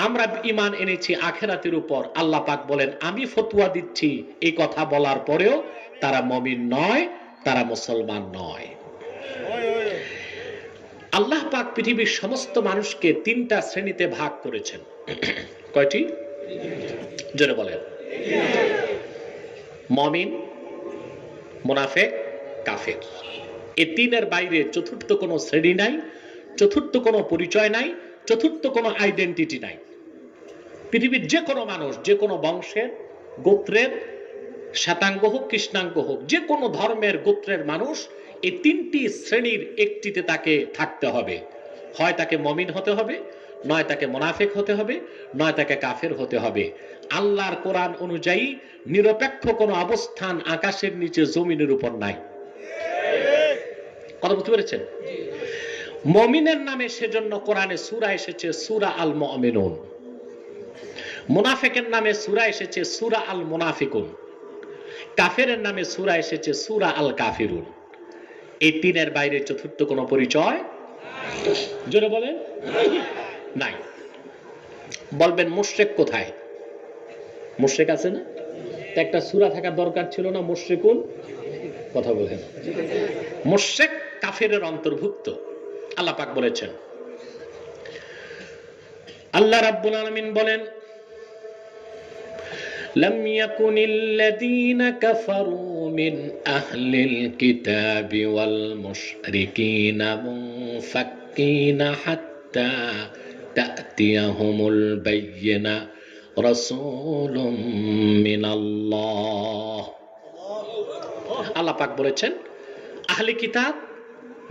আমরা ঈমান এনেছি আখিরাতের উপর। আল্লাহ পাক বলেন আমি ফতোয়া দিচ্ছি, এই কথা বলার পরেও তারা মুমিন নয়, তারা মুসলমান নয়। আল্লাহ পাক পৃথিবীর সমস্ত মানুষকে তিনটা শ্রেণীতে ভাগ করেছেন। কয়টি? জোরে বলেন। মুমিন, মুনাফিক, কাফের। এই তিনের বাইরে চতুর্থ কোনো শ্রেণী নাই, চতুর্থ কোনো পরিচয় নাই, চতুর্থ কোনো আইডেন্টিটি নাই। পৃথিবীর যে কোনো মানুষ, যে কোনো বংশের, গোত্রের, শ্বেতাঙ্গ হোক কৃষ্ণাঙ্গ হোক, যে কোনো ধর্মের গোত্রের মানুষ এই তিনটি শ্রেণীর একটিতে তাকে থাকতে হবে। হয় তাকে মুমিন হতে হবে, নয় তাকে মুনাফিক হতে হবে, নয় তাকে কাফের হতে হবে। আল্লাহর কোরআন অনুযায়ী নিরপেক্ষ কোনো অবস্থান আকাশের নিচে জমিনের উপর নাই। কথা বুঝতে পেরেছেন? মুমিনের নামে সেজন্য কোরআনে সূরা এসেছে সূরা আল মুমিনুন, মুনাফিকের নামে সূরা এসেছে সূরা আল মুনাফিকুন, কাফেরের নামে সূরা এসেছে সূরা আল কাফিরুন। এই তিনের বাইরে চতুর্থ কোনো পরিচয় জোরে বলেন নাই। বলবেন মুশরিক কোথায়? মুশরিক আছে না? একটা সূরা থাকার দরকার ছিল না? মুশরিকুন, কথা বলেন। মুশরিক কাফেরের অন্তর্ভুক্ত। আল্লাহ পাক বলেছেন, আল্লাহ রাব্বুল আলামিন বলেন لم يكن الذين كفروا من أهل الكتاب والمشركين منفكين حتى تأتيهم البينة رسول من الله। আল্লাহ পাক বলেছেন আহলে কিতাব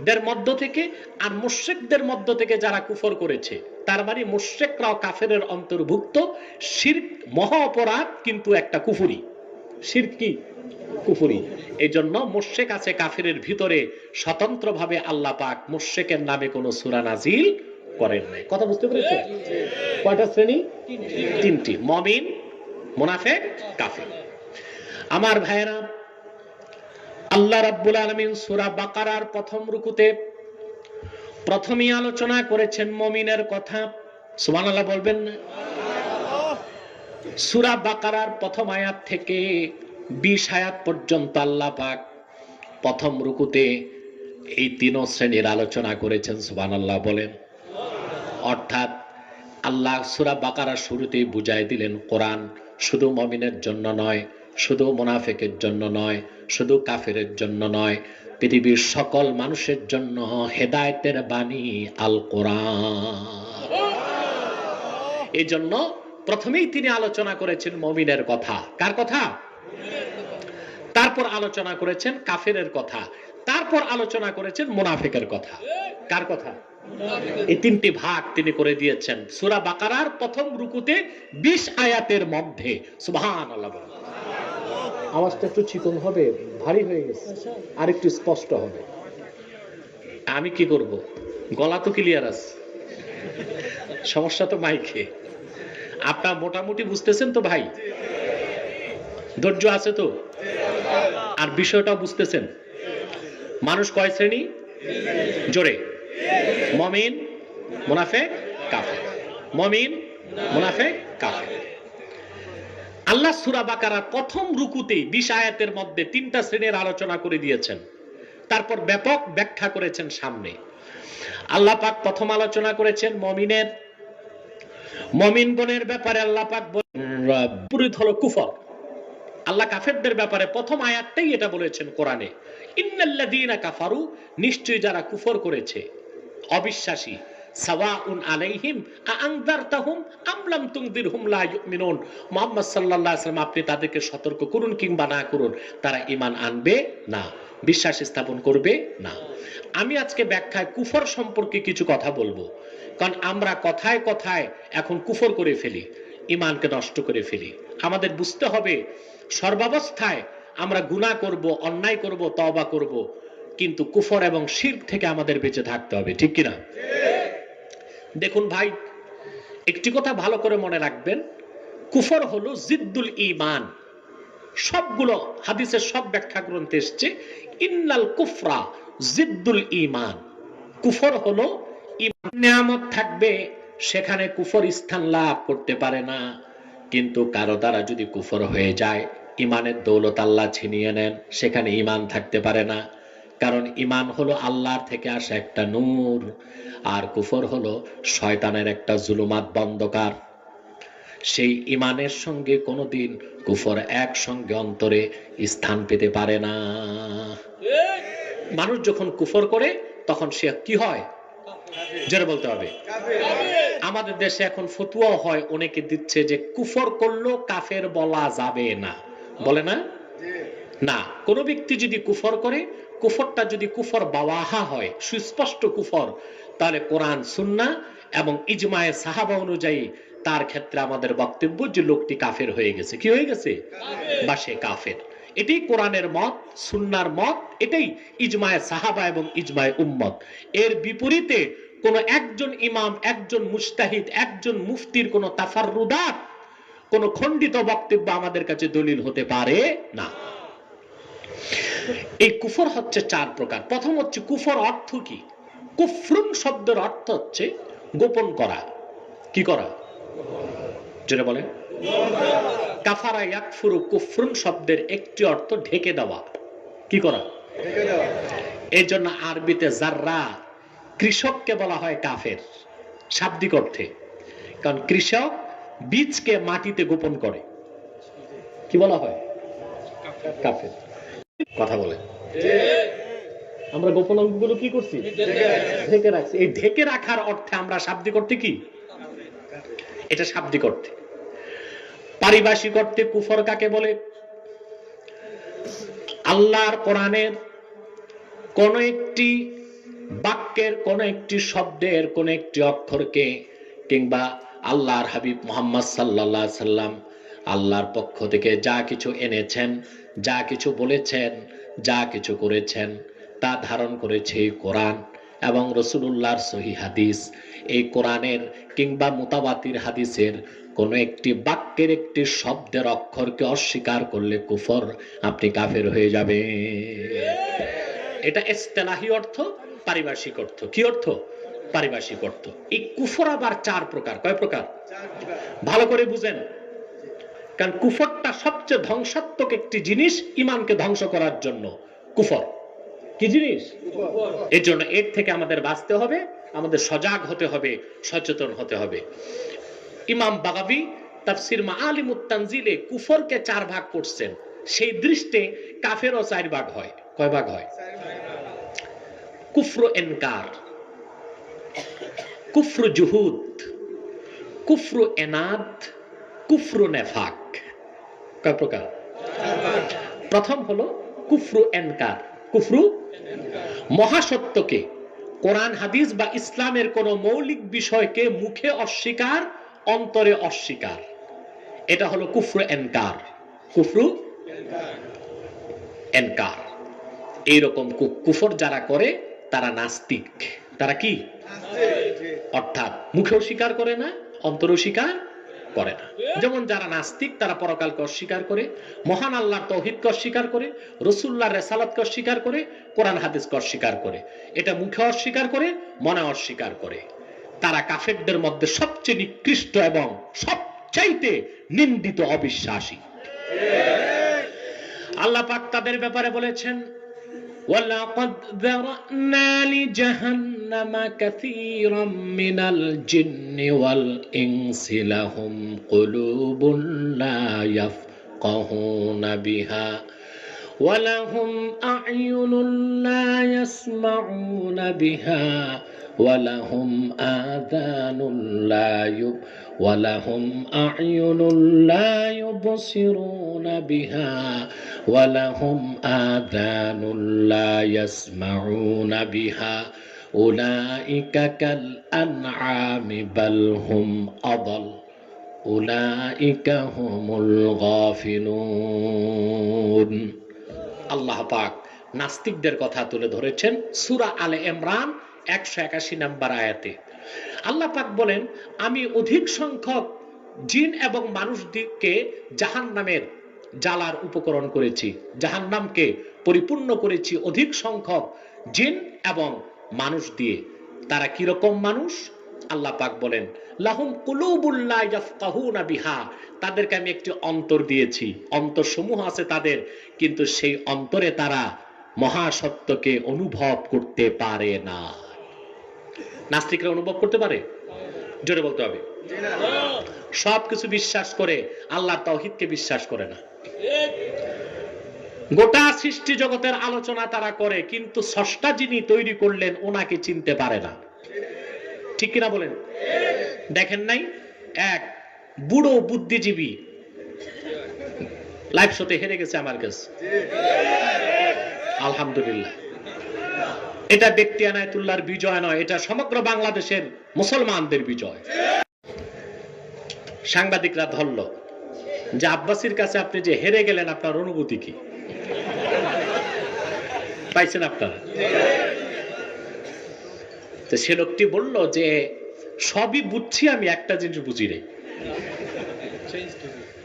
দের মধ্য থেকে আর মুশরিকদের মধ্য থেকে যারা কুফর করেছে, তার মানে মুশরিকরাও কাফেরের অন্তর্ভুক্ত। শিরক মহা অপরাধ, কিন্তু একটা কুফরি। শিরক কি? কুফরি। এই জন্য মুশরিক আছে কাফেরের ভিতরে, স্বতন্ত্রভাবে আল্লাহ পাক মুশরিকের নামে কোনো সূরা নাজিল করেন নাই। কথা বুঝতে পেরেছেন? কয়টা শ্রেণী? তিনটি, মুমিন, মুনাফিক, কাফের। আমার ভাইয়েরা, আল্লাহ রাব্বুল আলামিন সূরা বাকারার প্রথম রুকুতে প্রথমেই আলোচনা করেছেন মুমিনের কথা। সুবহানাল্লাহ বলবেন না? সূরা বাকারার প্রথম আয়াত থেকে 20 আয়াত পর্যন্ত আল্লাহ পাক প্রথম রুকুতে এই তিন শ্রেণীর আলোচনা করেছেন। সুবহানাল্লাহ বলেন। অর্থাৎ আল্লাহ সূরা বাকারার শুরুতেই বুঝাই দিলেন কোরআন শুধু মুমিনের জন্য নয়, শুধু মুনাফিকের জন্য নয়, শুধু কাফেরের জন্য নয়, পৃথিবীর সকল মানুষের জন্য হেদায়েতের বাণী আল কোরআন। এই জন্য প্রথমেই তিনি আলোচনা করেছেন মুমিনের কথা। কার কথা? তারপর আলোচনা করেছেন কাফেরের কথা, তারপর আলোচনা করেছেন মুনাফিকের কথা। কার কথা? এই তিনটি ভাগ তিনি করে দিয়েছেন সূরা বাকারার প্রথম রুকুতে 20 আয়াতের মধ্যে। সুবহানাল্লাহ। আওয়াজটা একটু চিকন হবে, ভারী হয়ে গেছে, আর একটু স্পষ্ট হবে। আমি কি করব? গলা তো ক্লিয়ার আছে, সমস্যা তো মাইকে। আপনার মোটামুটি বুঝতেছেন তো ভাই? ধৈর্য আছে তো? আর বিষয়টা বুঝতেছেন? মানুষ কয় শ্রেণী? জোরে। মুমিন, মুনাফিক, কাফের। মুমিন, মুনাফিক, কাফের। আল্লাহ সূরা বাকারার প্রথম রুকুতেই 20 আয়াতের মধ্যে তিনটা শ্রেণীর আলোচনা করে দিয়েছেন, তারপর ব্যাপক ব্যাখ্যা করেছেন সামনে। আল্লাহ পাক প্রথম আলোচনা করেছেন মুমিনের, মুমিনগণের ব্যাপারে আল্লাহ পাক বলেন বিপরীত হলো কুফর। আল্লাহ কাফেরদের ব্যাপারে প্রথম আয়াতটাই এটা বলেছেন কোরআনে, ইন্নাল্লাযীনা কাফারু, নিশ্চয়ই যারা কুফর করেছে, অবিশ্বাসী, সাওয়াউন আলাইহিম আআনযারতাহুম আম লাম তুনযিরহুম লা ইউমিনুন। মুহাম্মদ সাল্লাল্লাহু আলাইহি ওয়াসাল্লাম আপনি তাদেরকে সতর্ক করুন কিংবা না করুন, তারা ঈমান আনবে না, বিশ্বাস স্থাপন করবে না। আমি আজকে ব্যাখ্যায় কুফর সম্পর্কে কিছু কথা বলবো, কারণ আমরা কথায় কথায় এখন কুফর করে ফেলি, ঈমানকে নষ্ট করে ফেলি। আমাদের বুঝতে হবে সর্বাবস্থায় আমরা গুনাহ করব, অন্যায় করব, তওবা করব, কিন্তু কুফর এবং শিরক থেকে আমাদের বেঁচে থাকতে হবে, ঠিক কিনা? দেখুন ভাই, একটি কথা ভালো করে মনে রাখবেন, কুফর হলো জিদ্দুল ঈমান। সবগুলো হাদিসের সব ব্যাখ্যা গ্রন্থে এসেছে ইন্নাল কুফরা জিদ্দুল ঈমান। কুফর হলো ঈমান। নিয়ামত থাকবে সেখানে কুফর স্থান লাভ করতে পারে না, কিন্তু কারো দ্বারা যদি কুফর হয়ে যায়, ঈমানের দৌলত আল্লাহ ছিনিয়ে নেন, সেখানে ঈমান থাকতে পারে না। কারণ ঈমান হলো আল্লাহর থেকে আসা একটা নূর, আর কুফর হলো শয়তানের একটা জুলুমাত বন্ধকার। সেই ঈমানের সঙ্গে কোনোদিন কুফর একসঙ্গে অন্তরে স্থান পেতে পারে না। মানুষ যখন কুফর করে তখন সে কি হয়, জোরে বলতে হবে। আমাদের দেশে এখন ফতোয়া হয়, অনেকে দিচ্ছে যে কুফর করলেও কাফের বলা যাবে না, বলে না? না, কোন ব্যক্তি যদি কুফর করে, কুফরটা যদি কুফর বাওয়াহা হয়, সুস্পষ্ট কুফর, তাহলে কোরআন সুন্নাহ এবং ইজমায়ে সাহাবা অনুযায়ী তার ক্ষেত্রে আমাদের বক্তব্য যে লোকটি কাফের হয়ে গেছে। কি হয়ে গেছে? বা সে কাফের। এটাই কোরআনের মত, সুন্নাহর মত, এটাই ইজমায়ে সাহাবা এবং ইজমায়ে উম্মত। এর বিপরীতে কোন একজন ইমাম, একজন মুজতাহিদ, একজন মুফতির কোন তাফাররুদাত, কোন খণ্ডিত বক্তব্য আমাদের কাছে দলিল হতে পারে না। এই কুফর হচ্ছে চার প্রকার। প্রথম হচ্ছে কুফর অর্থ কি? কুফরুন শব্দের অর্থ হচ্ছে গোপন করা। কি করা? যেটা বলে কাফারা ইয়াকফুরু, কুফরুন শব্দের একটি অর্থ ঢেকে দেওয়া। কি করা? এই জন্য আরবিতে জাররা, কৃষককে বলা হয় কাফের শাব্দিক অর্থে, কারণ কৃষক বীজকে মাটিতে গোপন করে। কি বলা হয়? কাফের। কথা বলে আমরা গোপন অঙ্গগুলো কি করছি? ঢেকে রাখছি। এই ঢেকে রাখার অর্থে আমরা শাব্দিক অর্থে কি, এটা শাব্দিক অর্থে। পারিভাষিক অর্থে কুফর কাকে বলে? আল্লাহর কোরআনের কোন একটি বাক্যের, কোন একটি শব্দের, কোন একটি অক্ষরকে, কিংবা আল্লাহর হাবিব মুহাম্মদ সাল্লাল্লাহু আলাইহি সাল্লাম আল্লাহর পক্ষ থেকে যা কিছু এনেছেন, যা কিছু বলেছেন, যা কিছু করেছেন, তা ধারণ করেছে এই কোরআন এবং রাসূলুল্লাহর সহিহ হাদিস। এই কোরআনের কিংবা মুতাওয়াতির হাদিসের কোন একটি বাক্যের, একটি শব্দের, অক্ষরকে অস্বীকার করলে কুফর, আপনি কাফের হয়ে যাবে। এটা ইসতিলাহি অর্থ, পারিভাষিক অর্থ। কি অর্থ? পারিভাষিক অর্থ। এই কুফর আবার চার প্রকার। কয় প্রকার? ভালো করে বুঝেন, কারণ কুফরটা সবচেয়ে ধ্বংসাত্মক একটি জিনিস ঈমানকে ধ্বংস করার জন্য। কুফর কি জিনিস? এর জন্য এর থেকে আমাদের বাঁচতে হবে, আমাদের সজাগ হতে হবে, সচেতন হতে হবে। ইমাম বাগাবী তাফসির মাআলিমুত তানজিলে কুফরকে চার ভাগ করছেন। সেই দৃষ্টে কাফেরও চার ভাগ হয়। কয় ভাগ হয়? কুফর ইনকার, কুফর জুহুদ, কুফর এনাদ, কুফর নেফাক। কয় প্রকার? প্রথম হলো কুফর ইনকার। কুফর মহাসত্যকে, কোরআন হাদিস বা ইসলামের কোন মৌলিক বিষয়কে মুখে অস্বীকার, অন্তরে অস্বীকার, এটা হলো কুফর ইনকার। কুফর ইনকার। এইরকম কুফর যারা করে তারা নাস্তিক। তারা কি? অর্থাৎ মুখেও স্বীকার করে না, অন্তরেও স্বীকার করে না। যেমন যারা নাস্তিক তারা পরকালকে অস্বীকার করে, মহান আল্লাহর তাওহীদকে অস্বীকার করে, রাসূলুল্লাহর রিসালাতকে অস্বীকার করে, কোরআন হাদিসকে অস্বীকার করে। এটা মুখে অস্বীকার করে, মনে অস্বীকার করে। তারা কাফেরদের মধ্যে সবচেয়ে নিকৃষ্ট এবং সবচাইতে নিন্দিত, অবিশ্বাসী। আল্লাহ পাক তাদের ব্যাপারে বলেছেন, وَلَقَدْ ذَرَأْنَا لِجَهَنَّمَ كَثِيرًا مِنَ الْجِنِّ وَالْإِنسِ لَهُمْ قُلُوبٌ لَا يَفْقَهُونَ بِهَا وَلَهُمْ أَعْيُنٌ لَا يَسْمَعُونَ بِهَا ওয়ালাহুম আযানুন লা ইউব ওয়ালাহুম আ'য়ুনুন লা ইউবসিরুনা বিহা ওয়ালাহুম আযানুন লা ইয়াসমাউনা বিহা উলাইকা কাল আনআমি বাল হুম আদাল উলাইকা হুমুল গাফিলুন। আল্লাহ পাক নাস্তিকদের কথা তুলে ধরেছেন সূরা আলে ইমরান 181 নম্বর আয়াতে। আল্লাহ পাক বলেন, আমি অধিক সংখ্যক জিন এবং মানুষদেরকে জাহান্নামের জ্বালার উপকরণ করেছি, জাহান্নামকে পরিপূর্ণ করেছি অধিক সংখ্যক জিন এবং মানুষ দিয়ে। তারা কি রকম মানুষ? আল্লাহ পাক বলেন, লাহুম কুলুবুল লা ইয়াফকাহুনা বিহা, তাদেরকে আমি একটি অন্তর দিয়েছি, অন্তরসমূহ আছে তাদের, কিন্তু সেই অন্তরে তারা মহাসত্যকে অনুভব করতে পারে না। নাস্তিকরা অনুভব করতে পারে? জোরে বলতে হবে। সবকিছু বিশ্বাস করে, আল্লাহর তাওহীদকে বিশ্বাস করে না। গোটা সৃষ্টি জগতের আলোচনা তারা করে, কিন্তু স্রষ্টা যিনি তৈরি করলেন ওনাকে চিনতে পারে না। ঠিক কিনা বলেন? দেখেন নাই এক বুড়ো বুদ্ধিজীবী লাইভ শোতে হেরে গেছে আমার কাছে, আলহামদুলিল্লাহ। এটা ব্যক্তি আনায়েতুল্লাহর বিজয় নয়, এটা সমগ্র বাংলাদেশের মুসলমানদের বিজয়। সাংবাদিকরা ধরল যে আব্বাসীর কাছে আপনি যে হেরে গেলেন, আপনার অনুভূতি কি? পাইছেন আপনারা? তো সে লোকটি বলল যে সবই বুঝছি, আমি একটা জিনিস বুঝি নাই।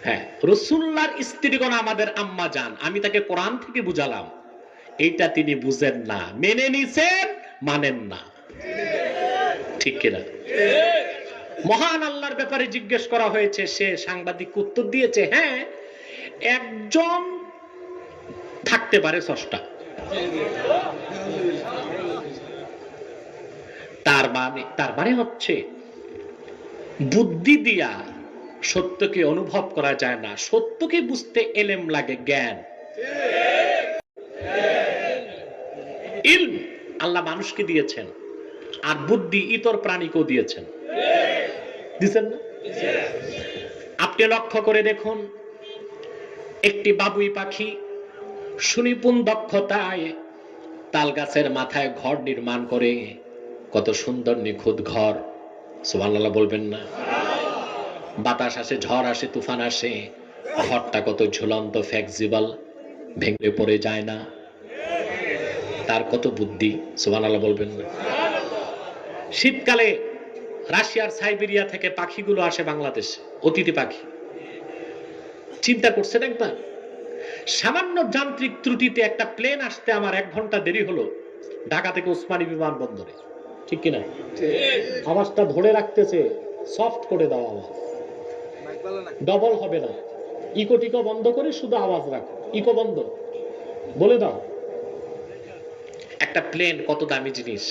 হ্যাঁ, রাসূলুল্লাহর স্ত্রীগণ আমাদের আম্মা জান, আমি তাকে কোরআন থেকে বুঝালাম, এইটা তিনি বুঝেন না, মেনে নিছেন, মানেন না। ঠিক কিনা? মহান আল্লাহর ব্যাপারে জিজ্ঞেস করা হয়েছে, সে সাংবাদিক উত্তর দিয়েছে, হ্যাঁ একজন থাকতে পারে স্রষ্টা। তার মানে হচ্ছে বুদ্ধি দিয়া সত্যকে অনুভব করা যায় না, সত্যকে বুঝতে এলেম লাগে, জ্ঞান। ইলম আল্লাহ মানুষকে দিয়েছেন, আর বুদ্ধি ইতর প্রাণীকেও দিয়েছেন, দিয়েছেন না? আপনি লক্ষ্য করে দেখুন, একটি বাবুই পাখি সুনিপুণ দক্ষতায় তাল গাছের মাথায় ঘর নির্মাণ করে, কত সুন্দর নিখুঁত ঘর, সুবহানাল্লাহ বলবেন না? বাতাস আসে, ঝড় আসে, তুফান আসে, ঘরটা কত ঝুলন্ত, ফ্লেক্সিবল, ভেঙে পড়ে যায় না। তার কত বুদ্ধি, সুবহানাল্লাহ বলবেন না? শীতকালে রাশিয়ার সাইবেরিয়া থেকে পাখিগুলো আসে বাংলাদেশে, অতিথি পাখি। চিন্তা করছেন একবার? সামান্য যান্ত্রিক ত্রুটিতে একটা প্লেন আসতে আমার 1 ঘন্টা দেরি হলো ঢাকা থেকে ওসমানী বিমানবন্দরে। ঠিক কিনা? আওয়াজটা ধরে রাখতেছে, সফট করে দাও আওয়াজ, ডবল হবে না, ইকো টিকো বন্ধ করে শুধু আওয়াজ রাখো, ইকো বন্ধ বলে দাও। একটা প্লেন কত দামি জিনিস,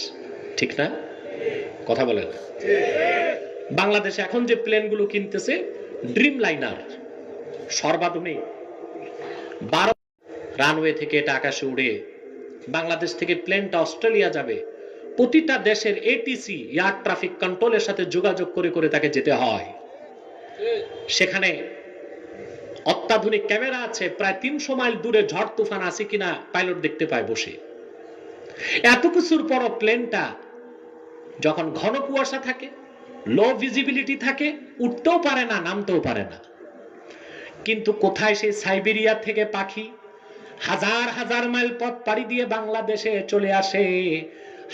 ঠিক না? কথা বলেন। বাংলাদেশে এখন যে প্লেনগুলো কিনতেছে ড্রিম লাইনার, সর্বাধুনিক, 12 রানওয়ে থেকে এটা আকাশে উড়ে বাংলাদেশ থেকে প্লেনটা অস্ট্রেলিয়া যাবে। প্রতিটা দেশের এটিসি, এয়ার ট্রাফিক কন্ট্রোলের সাথে যোগাযোগ করে করে তাকে যেতে হয়। সেখানে অত্যাধুনিক ক্যামেরা আছে, প্রায় 300 মাইল দূরে ঝড় তুফান আছে কিনা পাইলট দেখতে পায় বসে। এত কিছুর পরও প্লেনটা যখন ঘন কুয়াশা থাকে, লো ভিজিবিলিটি থাকে, উঠতেও পারে না, নামতেও পারে না। কিন্তু কোথায় সেই সাইবেরিয়া থেকে পাখি হাজার হাজার মাইল পথ পাড়ি দিয়ে বাংলাদেশে চলে আসে,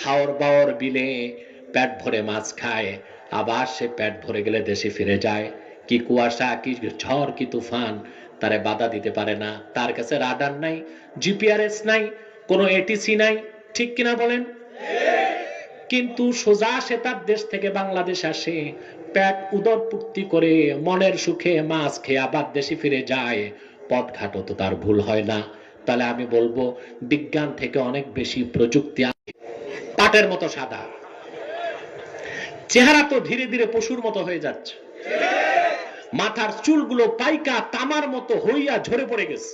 হাওর বাওর বিলে পেট ভরে মাছ খায়, আবার সে পেট ভরে গেলে দেশে ফিরে যায়। কি কুয়াশা, কি ঝড়, কি তুফান তারে বাধা দিতে পারে না। তার কাছে রাডার নাই, জিপিআরএস নাই, কোনো এটিসি নাই, ঠিক কিনা বলেন? কিন্তু সোজা সে তার দেশ থেকে বাংলাদেশ আসে, পেট উদর পূর্তি করে মনের সুখে মাছ খেয়ে আবার দেশে ফিরে যায়। পথঘাটও তো তার ভুল হয় না। তাহলে আমি বলবো বিজ্ঞান থেকে অনেক বেশি প্রযুক্তি আছে। পাটের মতো সাদা, চেহারা তো ধীরে ধীরে পশুর মতো হয়ে যাচ্ছে, মাথার চুলগুলো পাইকা তামার মতো হইয়া ঝরে পড়ে গেছে,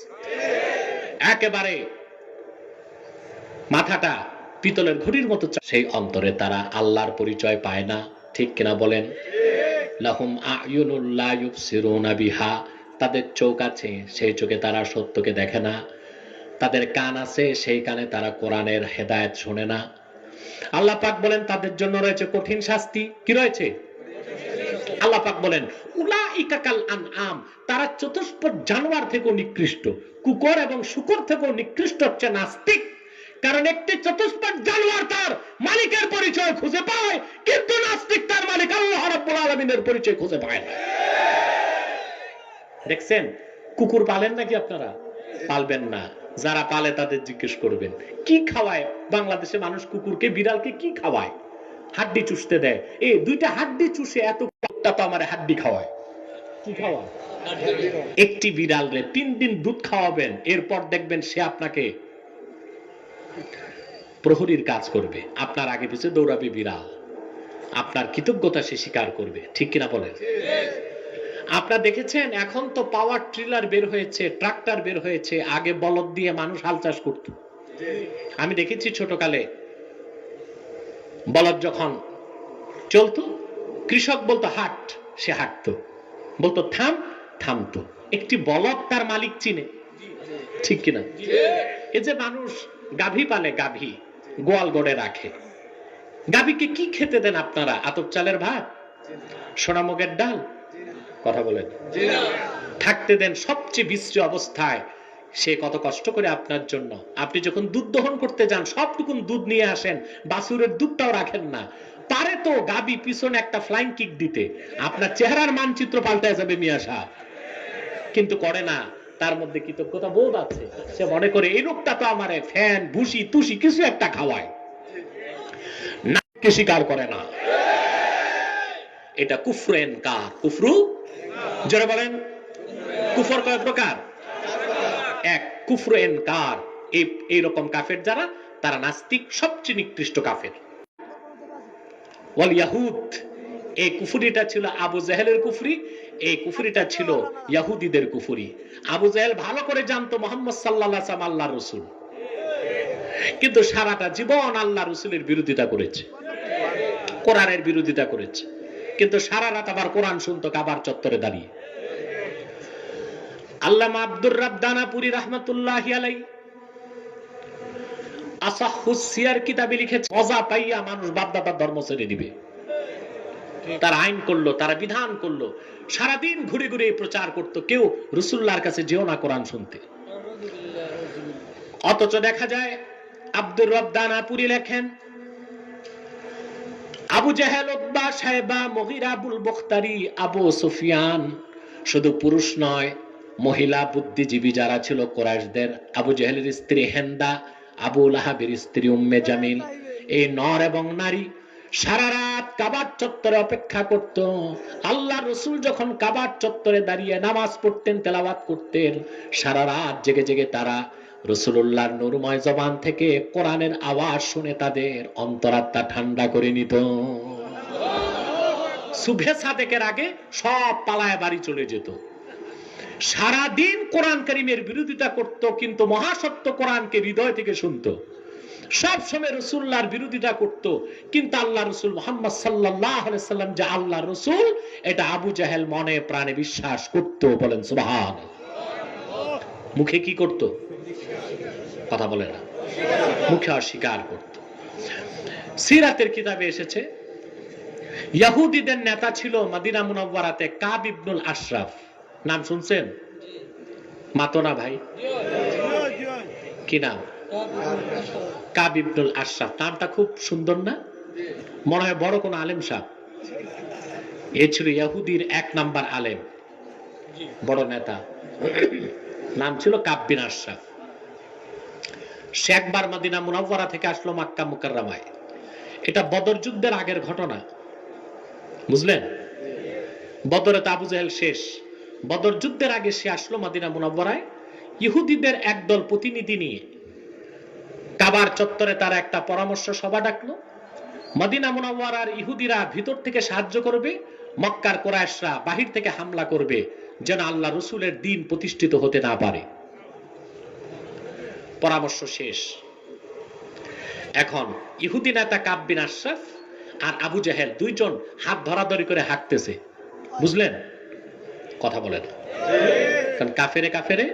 একেবারে মাথাটা পিতলের ঘড়ির মতো সেই অন্তরে তারা আল্লাহর পরিচয় পায় না, ঠিক কিনা বলেন? লাহুম আয়ুনুল লা ইউবসিরুনা বিহা, তাদের চোখ আছে, সেই চোখে তারা সত্যকে দেখে না। তাদের কান আছে, সেই কানে তারা কোরআনের হেদায়েত শোনে না। আল্লাহ পাক বলেন তাদের জন্য রয়েছে কঠিন শাস্তি। কি রয়েছে? আল্লাহ পাক বলেন উলাইকা কাল আনআম, তারা চতুষ্পদ জানোয়ার থেকেও নিকৃষ্ট। কুকুর এবং শূকর থেকেও নিকৃষ্ট হচ্ছে নাস্তিক। কারণ একটি চতুষ্পদ জানোয়ার তার মালিকের পরিচয় খুঁজে পায়, কিন্তু নাস্তিক তার মালিক আল্লাহ রাব্বুল আলামিনের পরিচয় খুঁজে পায় না। দেখছেন, কুকুর পালেন নাকি আপনারা? পালবেন না। যারা পালে তাদের জিজ্ঞেস করবেন কি খাওয়ায় বাংলাদেশে মানুষ কুকুরকে, বিড়ালকে কি খাওয়ায়? হাড্ডি চুষতে দেয়। এই দুইটা হাড্ডি চুষে এত তো আমার হাড্ডি খাওয়ায়। কি খাওয়ায়? একটি বিড়াল রে 3 দিন দুধ খাওয়াবেন, এরপর দেখবেন সে আপনাকে প্রহরীর কাজ করবে, আপনার আগে পিছে দৌড়াবে বিড়াল, আপনার কৃতজ্ঞতা সে স্বীকার করবে, ঠিক কিনা বলেন? আপনারা দেখেছেন এখন তো পাওয়ার ট্রিলার বের হয়েছে, ট্রাক্টর বের হয়েছে, আগে বলদ দিয়ে মানুষ হাল চাষ করত। আমি দেখেছি ছোটকালে বলদ যখন চলতো, কৃষক বলতো হাট, সে হাঁটতো, বলতো থাম, থামতো। একটি বলদ তার মালিক চিনে, ঠিক কিনা? এই যে মানুষ গাভী পালে, গাভী গোয়াল গড়ে রাখে, গাভীকে কি খেতে দেন আপনারা? আতপ চালের ভাত, সোনামুগের ডাল? কথা বলেন। থাকতে দেন সবচেয়ে বিশ্রী অবস্থায়। সে কত কষ্ট করে আপনার জন্য। আপনি যখন দুধ দহন করতে যান, সবটুকুন দুধ নিয়ে আসেন, বাছুরের দুধটাও রাখেন না। পারে তো গাবি পিছনে একটা ফ্লাইং কিক দিতে, আপনার চেহারার মানচিত্র পাল্টায় যাবে মিয়া সাহেব, কিন্তু করে না। তার মধ্যে কৃতজ্ঞতা বোধ আছে, সে মনে করে এই লোকটা তো আমারে ফ্যান ভুসি তুষি কিছু একটা খাওয়ায়, নাকে স্বীকার করে না। এটা কুফরু ইনকার। কুফরু, যারা বলেন কুফর কয় প্রকার? এক, কুফরু ইনকার। এইরকম কাফের যারা, তারা নাস্তিক, সবচেয়ে নিকৃষ্ট কাফের। ওয়াল ইয়াহুদ, এই কুফরিটা ছিল আবু জাহেলের কুফরি, এই কুফরিটা ছিল ইহুদিদের কুফরি। আবু জাহেল ভালো করে জানতো মুহাম্মদ সাল্লাল্লাহু আলাইহি ওয়াসাল্লাম আল্লাহর রাসূল, কিন্তু সারাটা জীবন আল্লাহর রাসূলের বিরোধিতা করেছে, কোরআনের বিরোধিতা করেছে, কিন্তু সারা রাত আবার কোরআন শুনতো কাবার চত্বরে দাঁড়িয়ে। আল্লামা আব্দুর রাব দানাপুরি রাহমাতুল্লাহি আলাইহি আসাহুস সিয়ার কিতাবে লিখেছে, মজা পাইয়া মানুষ বাপদাদার ধর্ম ছেড়ে দিবে। তারা আইন করলো, তারা বিধান করলো, সারাদিন ঘুরে ঘুরে প্রচার করতো, কেউ রাসূলুল্লাহর কাছে যেও না কোরআন শুনতে। অথচ দেখা যায় আব্দুর রব দানাপুরি লেখেন, Abu Jahl, Utba, Shaiba, Mughira, Abul Bakhtari, Abu Sufyan, শুধু পুরুষ নয়, মহিলা বুদ্ধিজীবী যারা ছিল কুরাইশদের, আবু জাহেলের স্ত্রী হেন্দা, আবু লাহাবের স্ত্রী উম্মে জামিল, এই নর এবং নারী সারা রাত কাবার চত্বরে অপেক্ষা করত। আল্লাহ রসুল যখন কাবার চত্বরে দাঁড়িয়ে নামাজ পড়তেন, তেলাওয়াত করতেন, সারা রাত জেগে জেগে তারা রাসূলুল্লাহর নূরময় জবান থেকে কোরআনের আওয়াজ শুনে তাদের অন্তরাত্মা ঠান্ডা করে নিত। সুবহে সাদেকের আগে সব পালায় বাড়ি চলে যেত। সারা দিন কোরআন কারীমের বিরোধিতা করত, কিন্তু মহাসত্য কোরআনকে হৃদয় থেকে শুনতো। সব সময় রাসূলুল্লাহর বিরোধিতা করত, কিন্তু আল্লাহ রাসূল মুহাম্মদ সাল্লাল্লাহু আলাইহি ওয়াসাল্লাম যে আল্লাহ রাসূল, এটা আবু জাহেল মনে প্রাণে বিশ্বাস করত। বলেন সুবহানাল্লাহ। মুখে কি করত? কথা বলে না, মুখে অস্বীকার করত। সিরাতের কিতাবে এসেছে, ইহুদিদের নেতা ছিল মদিনা মুনাওয়ারাতে কাব ইবনুল আশরাফ। নাম শুনছেন? মাতনা ভাই, কি নাম? কাব ইবনুল আশরাফ। নামটা খুব সুন্দর না? মনে হয় বড় কোন আলেম সাহেব। এ ছিল ইহুদির 1 নাম্বার আলেম, বড় নেতা। নাম ছিল কাব বিন আশরাফ। সে একবার মদিনা মুনাওয়ারা থেকে আসলো মক্কা মুকাররমায়। এটা বদর যুদ্ধের আগের ঘটনা, বুঝলেন? বদরে তো আবু জাহেল শেষ, বদর যুদ্ধের আগে সে আসলো মদিনা মুনাওয়ারায় ইহুদিদের একদল প্রতিনিধি নিয়ে। কাবার চত্বরে তারা একটা পরামর্শ সভা ডাকলো। মদিনা মুনাওয়ারার ইহুদিরা ভিতর থেকে সাহায্য করবে, মক্কার কুরাইশরা বাহির থেকে হামলা করবে, যেন আল্লাহ রাসূলের দ্বীন প্রতিষ্ঠিত হতে না পারে। পরামর্শ শেষ, এখন ইহুদি নেতা কাব বিন আশরাফ আর আবু জাহেল দুইজন হাত ধরাধরি করে হাঁটতেছে, বুঝলেন? কথা বলেন, কারণ কাফেরে কাফেরে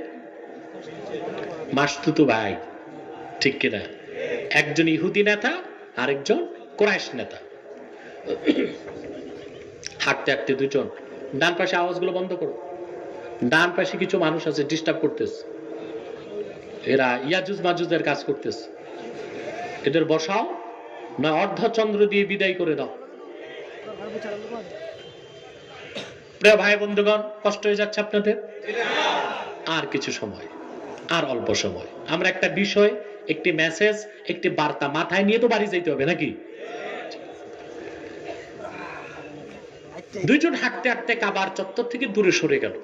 মাসতুতু ভাই, ঠিক কিনা? একজন ইহুদি নেতা আরেকজন কুরাইশ নেতা। হাঁটতে হাঁটতে দুজন, ডান পাশে আওয়াজগুলো বন্ধ করো, ডান পাশে কিছু মানুষ আছে ডিস্টার্ব করতেছে, এরা ইয়াজুজ মাজুজের কাজ করতেছে, এদের বসাও না অর্ধচন্দ্র দিয়ে বিদায় করে দাও। প্রিয় ভাই বন্ধুগণ, কষ্ট হয়ে যাচ্ছে আপনাদের? আর কিছু সময়, আর অল্প সময়, আমরা একটা বিষয়, একটি মেসেজ, একটি বার্তা মাথায় নিয়ে তো বাড়ি যাইতে হবে নাকি? দুইজন হাঁটতে হাঁটতে কাবার চত্বর থেকে দূরে সরে গেল।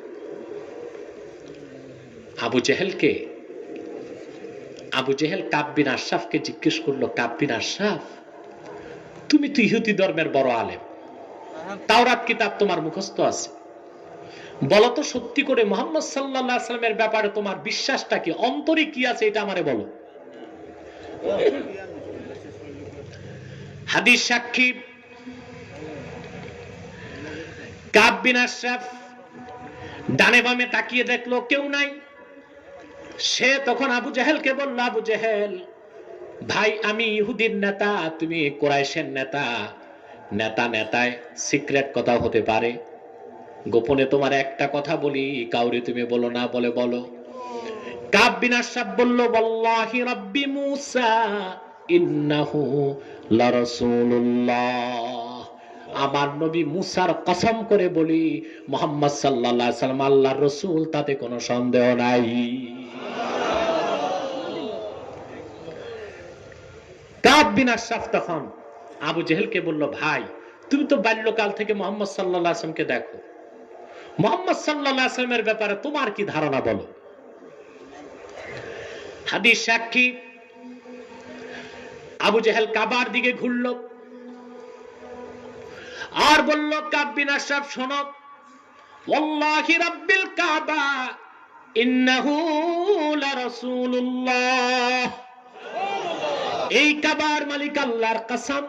আবু জেহেল কাব বিন আশরাফকে জিজ্ঞেস করলো, কাব বিন আশরাফ, তুমি তো ইহুদি ধর্মের বড় আলেম, তাওরাত কিতাব তোমার মুখস্থ আছে, বলো তো সত্যি করে মুহাম্মদ সাল্লাল্লাহু আলাইহি ওয়াসাল্লামের ব্যাপারে তোমার বিশ্বাসটা কি, অন্তরে কি আছে এটা আমারে বলো। হাদিস সাক্ষী কাব বিন আশরাফ ডানে বামে তাকিয়ে দেখলো কেউ নাই। সে তখন আবু জাহেলকে বলল, আবু জাহেল ভাই, আমি ইহুদির নেতা, তুমি কুরাইশের নেতা, নেতা নেতায় সিক্রেট কথা হতে পারে, গোপনে তোমার একটা কথা বলি, কাউরে তুমি বলো না, বলে বলো। কাব বিন আশরাফ বলল, ওয়াল্লাহি রাব্বি মূসা ইন্নাহু লারাসূলুল্লাহ, আমার নবী মুসার কসম করে বলি, মুহাম্মদ সাল্লাল্লাহু আলাইহি ওয়াসাল্লাম আল্লাহর রাসূল, তাতে কোনো সন্দেহ নাই। কাব বিন আশরাফ তখন আবু জেহেলকে বলল, ভাই তুমি তো বাল্যকাল থেকে মুহাম্মদ সাল্লাল্লাহু আলাইহি ওয়াসাল্লামকে দেখো, মুহাম্মদ সাল্লাল্লাহু আলাইহি ওয়াসাল্লামের ব্যাপারে তোমার কি ধারণা বলো। হাদিস সাক্ষী আবু জেহেল কাবার দিকে ঘুরল আর বলল, কাব বিন আশরাফ শোনো, ওয়াল্লাহি রাব্বিল কাবা ইন্নাহু লারাসূলুল্লাহ, এই কাবার মালিক আল্লাহর কসম,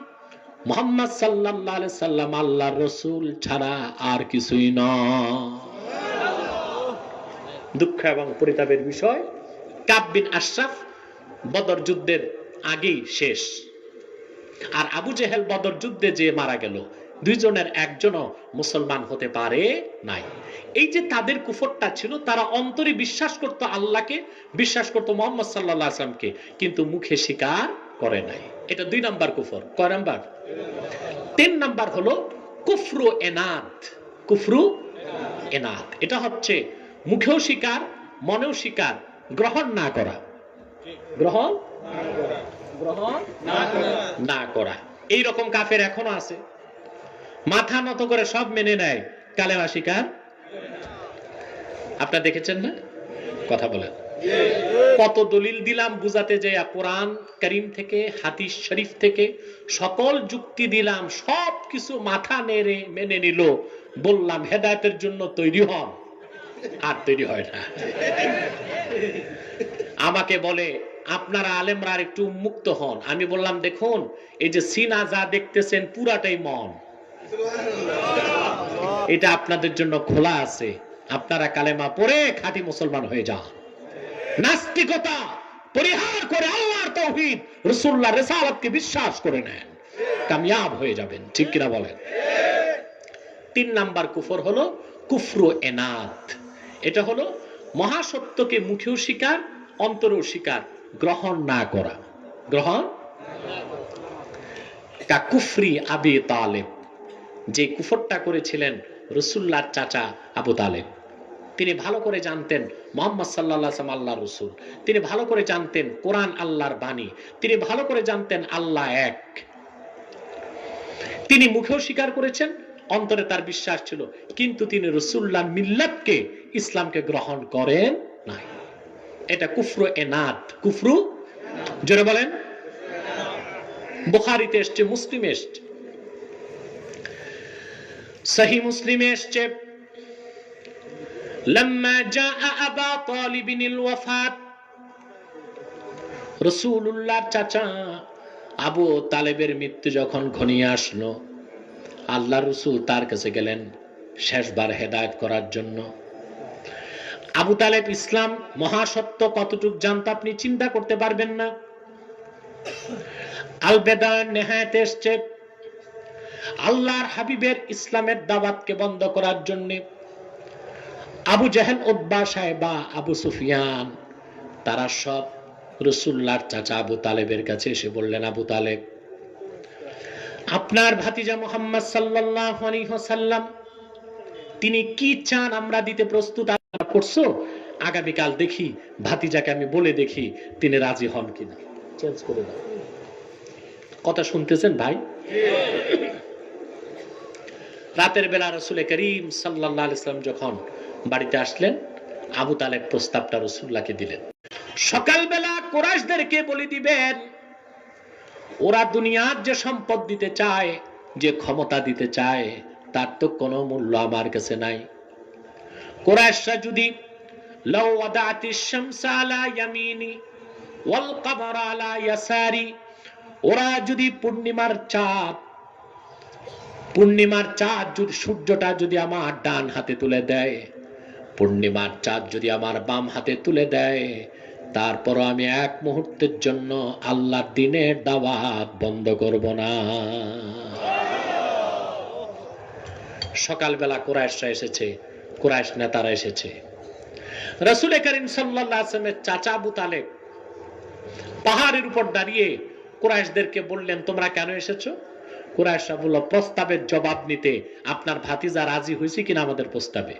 মুহাম্মদ সাল্লাল্লাহু আলাইহি সাল্লাম আল্লাহর রাসূল ছাড়া আর কিছুই নয়। দুঃখ এবং পরিতাপের বিষয়, কাব বিন আশরাফ বদর যুদ্ধের আগেই শেষ, আর আবু জেহেল বদর যুদ্ধে যে মারা গেল, দুইজনের একজনও মুসলমান হতে পারে নাই। এই যে তাদের কুফরটা ছিল, তারা অন্তরে বিশ্বাস করত আল্লাহকে, বিশ্বাস করত মুহাম্মদ সাল্লাল্লাহু আলাইহি ওয়াসাল্লামকে, কিন্তু মুখে স্বীকার করে নাই। এটা 2 নাম্বার কুফর। কয় নাম্বার? 3 নাম্বার হলো কুফরু এনাদ। কুফরু এনাদ, এটা হচ্ছে মুখেও স্বীকার, মনেও স্বীকার, গ্রহণ না করা। গ্রহণ না করা। এইরকম কাফের এখনো আছে, মাথা নত করে সব মেনে নেয়, কালেমা স্বীকার। আপনারা দেখেছেন না? কথা বলেন। কত দলিল দিলাম বুঝাতে যে কোরআন কারীম থেকে, হাদিস শরীফ থেকে সকল যুক্তি দিলাম, সব কিছু মাথা নেড়ে মেনে নিল। বললাম হেদায়েতের জন্য তৈরি হন, আর তৈরি হয় না। আমাকে বলে আপনারা আলেমরা আর একটু মুক্ত হন। আমি বললাম দেখুন, এই যে সিনা যা দেখতেছেন পুরাটাই মন, এটা আপনাদের জন্য খোলা আছে। আপনারা কালেমা পড়ে খাঁটি মুসলমান হয়ে যান, নাস্তিকতা পরিহার করে আল্লাহর তাওহীদ, রাসূলুল্লাহর রিসালাতকে বিশ্বাস করে নেন, কামিয়াব হয়ে যাবেন। ঠিক কিনা বলেন? 3 নাম্বার কুফর হলো কুফরু এনাদ। এটা হলো মহাসত্যকে মুখেও স্বীকার, অন্তরেও স্বীকার, গ্রহণ না করা। গ্রহণ কা কুফরি আবি তালেব, যে কুফরটা করেছিলেন রাসূলুল্লাহর চাচা আবু তালেব। তিনি ভালো করে জানতেন মুহাম্মদ সাল্লাল্লাহু আলাইহি ওয়াসাল্লাম আল্লাহর রাসূল, তিনি ভালো করে জানতেন কোরআন আল্লাহর বাণী, তিনি ভালো করে জানতেন আল্লাহ এক। তিনি মুখেও স্বীকার করেছেন, অন্তরে তার বিশ্বাস ছিল, কিন্তু তিনি রাসূলুল্লাহর মিল্লাতকে, ইসলামকে গ্রহণ করেন নাই। এটা কুফরু এনাদ। কুফরু, জোরে বলেন। বুখারীতে এসেছে, মুসলিমে এসেছে, সহিহ মুসলিমে এসেছে, لما جاء أبا طالب الوفاة, রাসূলুল্লাহর চাচা আবু তালেবের মৃত্যু যখন ঘনিয়ে আসলো, আল্লাহ রসুল তার কাছে গেলেন শেষবার হেদায়েত করার জন্য। আবু তালেব ইসলাম মহাসত্য কতটুক জানতো আপনি চিন্তা করতে পারবেন না। আল বেদার নেহায়েতে এসছে আল্লাহর হাবিবের ইসলামের দাওয়াতকে বন্ধ করার জন্য আবু জেহেল, উতবা, সাইবা, আবু সুফিয়ান তারা সব রাসূলুল্লাহর চাচা আবু তালেবের কাছে এসে বললেন, আবু তালেব, আপনার ভাতিজা মুহাম্মদ সাল্লাল্লাহু আলাইহি ওয়াসাল্লাম তিনি কি চান আমরা দিতে প্রস্তুত। করছো, আগামীকাল দেখি ভাতিজাকে আমি বলে দেখি তিনি রাজি হন কিনা, চেঞ্জ করে দাও। কথা শুনতেছেন ভাই? রাতের বেলা রাসূল করিম সাল্লাল্লাহু আলাইহি ওয়াসাল্লাম যখন বাড়িতে আসলেন, আবু তালেব প্রস্তাবটা রাসূলুল্লাহকে দিলেন। সকালবেলা কুরাইশদেরকে বলে দিবেন, ওরা দুনিয়ার যে সম্পদ দিতে চায়, যে ক্ষমতা দিতে চায়, তার তো কোনো মূল্য আমার কাছে নাই। কুরাইশরা যদি লাউ ওয়াদাতিশ শামসা আলা ইয়ামিনি ওয়াল কমারা আলা ইয়াসারি, ওরা যদি পূর্ণিমার চাঁদ যদি সূর্যটা যদি আমার ডান হাতে তুলে দেয়, পূর্ণিমার চাঁদ যদি আমার বাম হাতে তুলে দেয়, তারপরও আমি এক মুহূর্তের জন্য আল্লাহর দ্বীনের দাওয়াত বন্ধ করব না। সকালবেলা কুরাইশরা এসেছে, কুরাইশ নেতারা এসেছে। রাসূল করিম সাল্লাল্লাহু আলাইহি ওয়াসাল্লামের চাচা আবু তালেব পাহাড়ের উপর দাঁড়িয়ে কুরাইশদেরকে বললেন, তোমরা কেন এসেছো? কুরাইশরা বলল, প্রস্তাবের জবাব নিতে। আপনার ভাতিজা রাজি হয়েছে কিনা আমাদের প্রস্তাবে?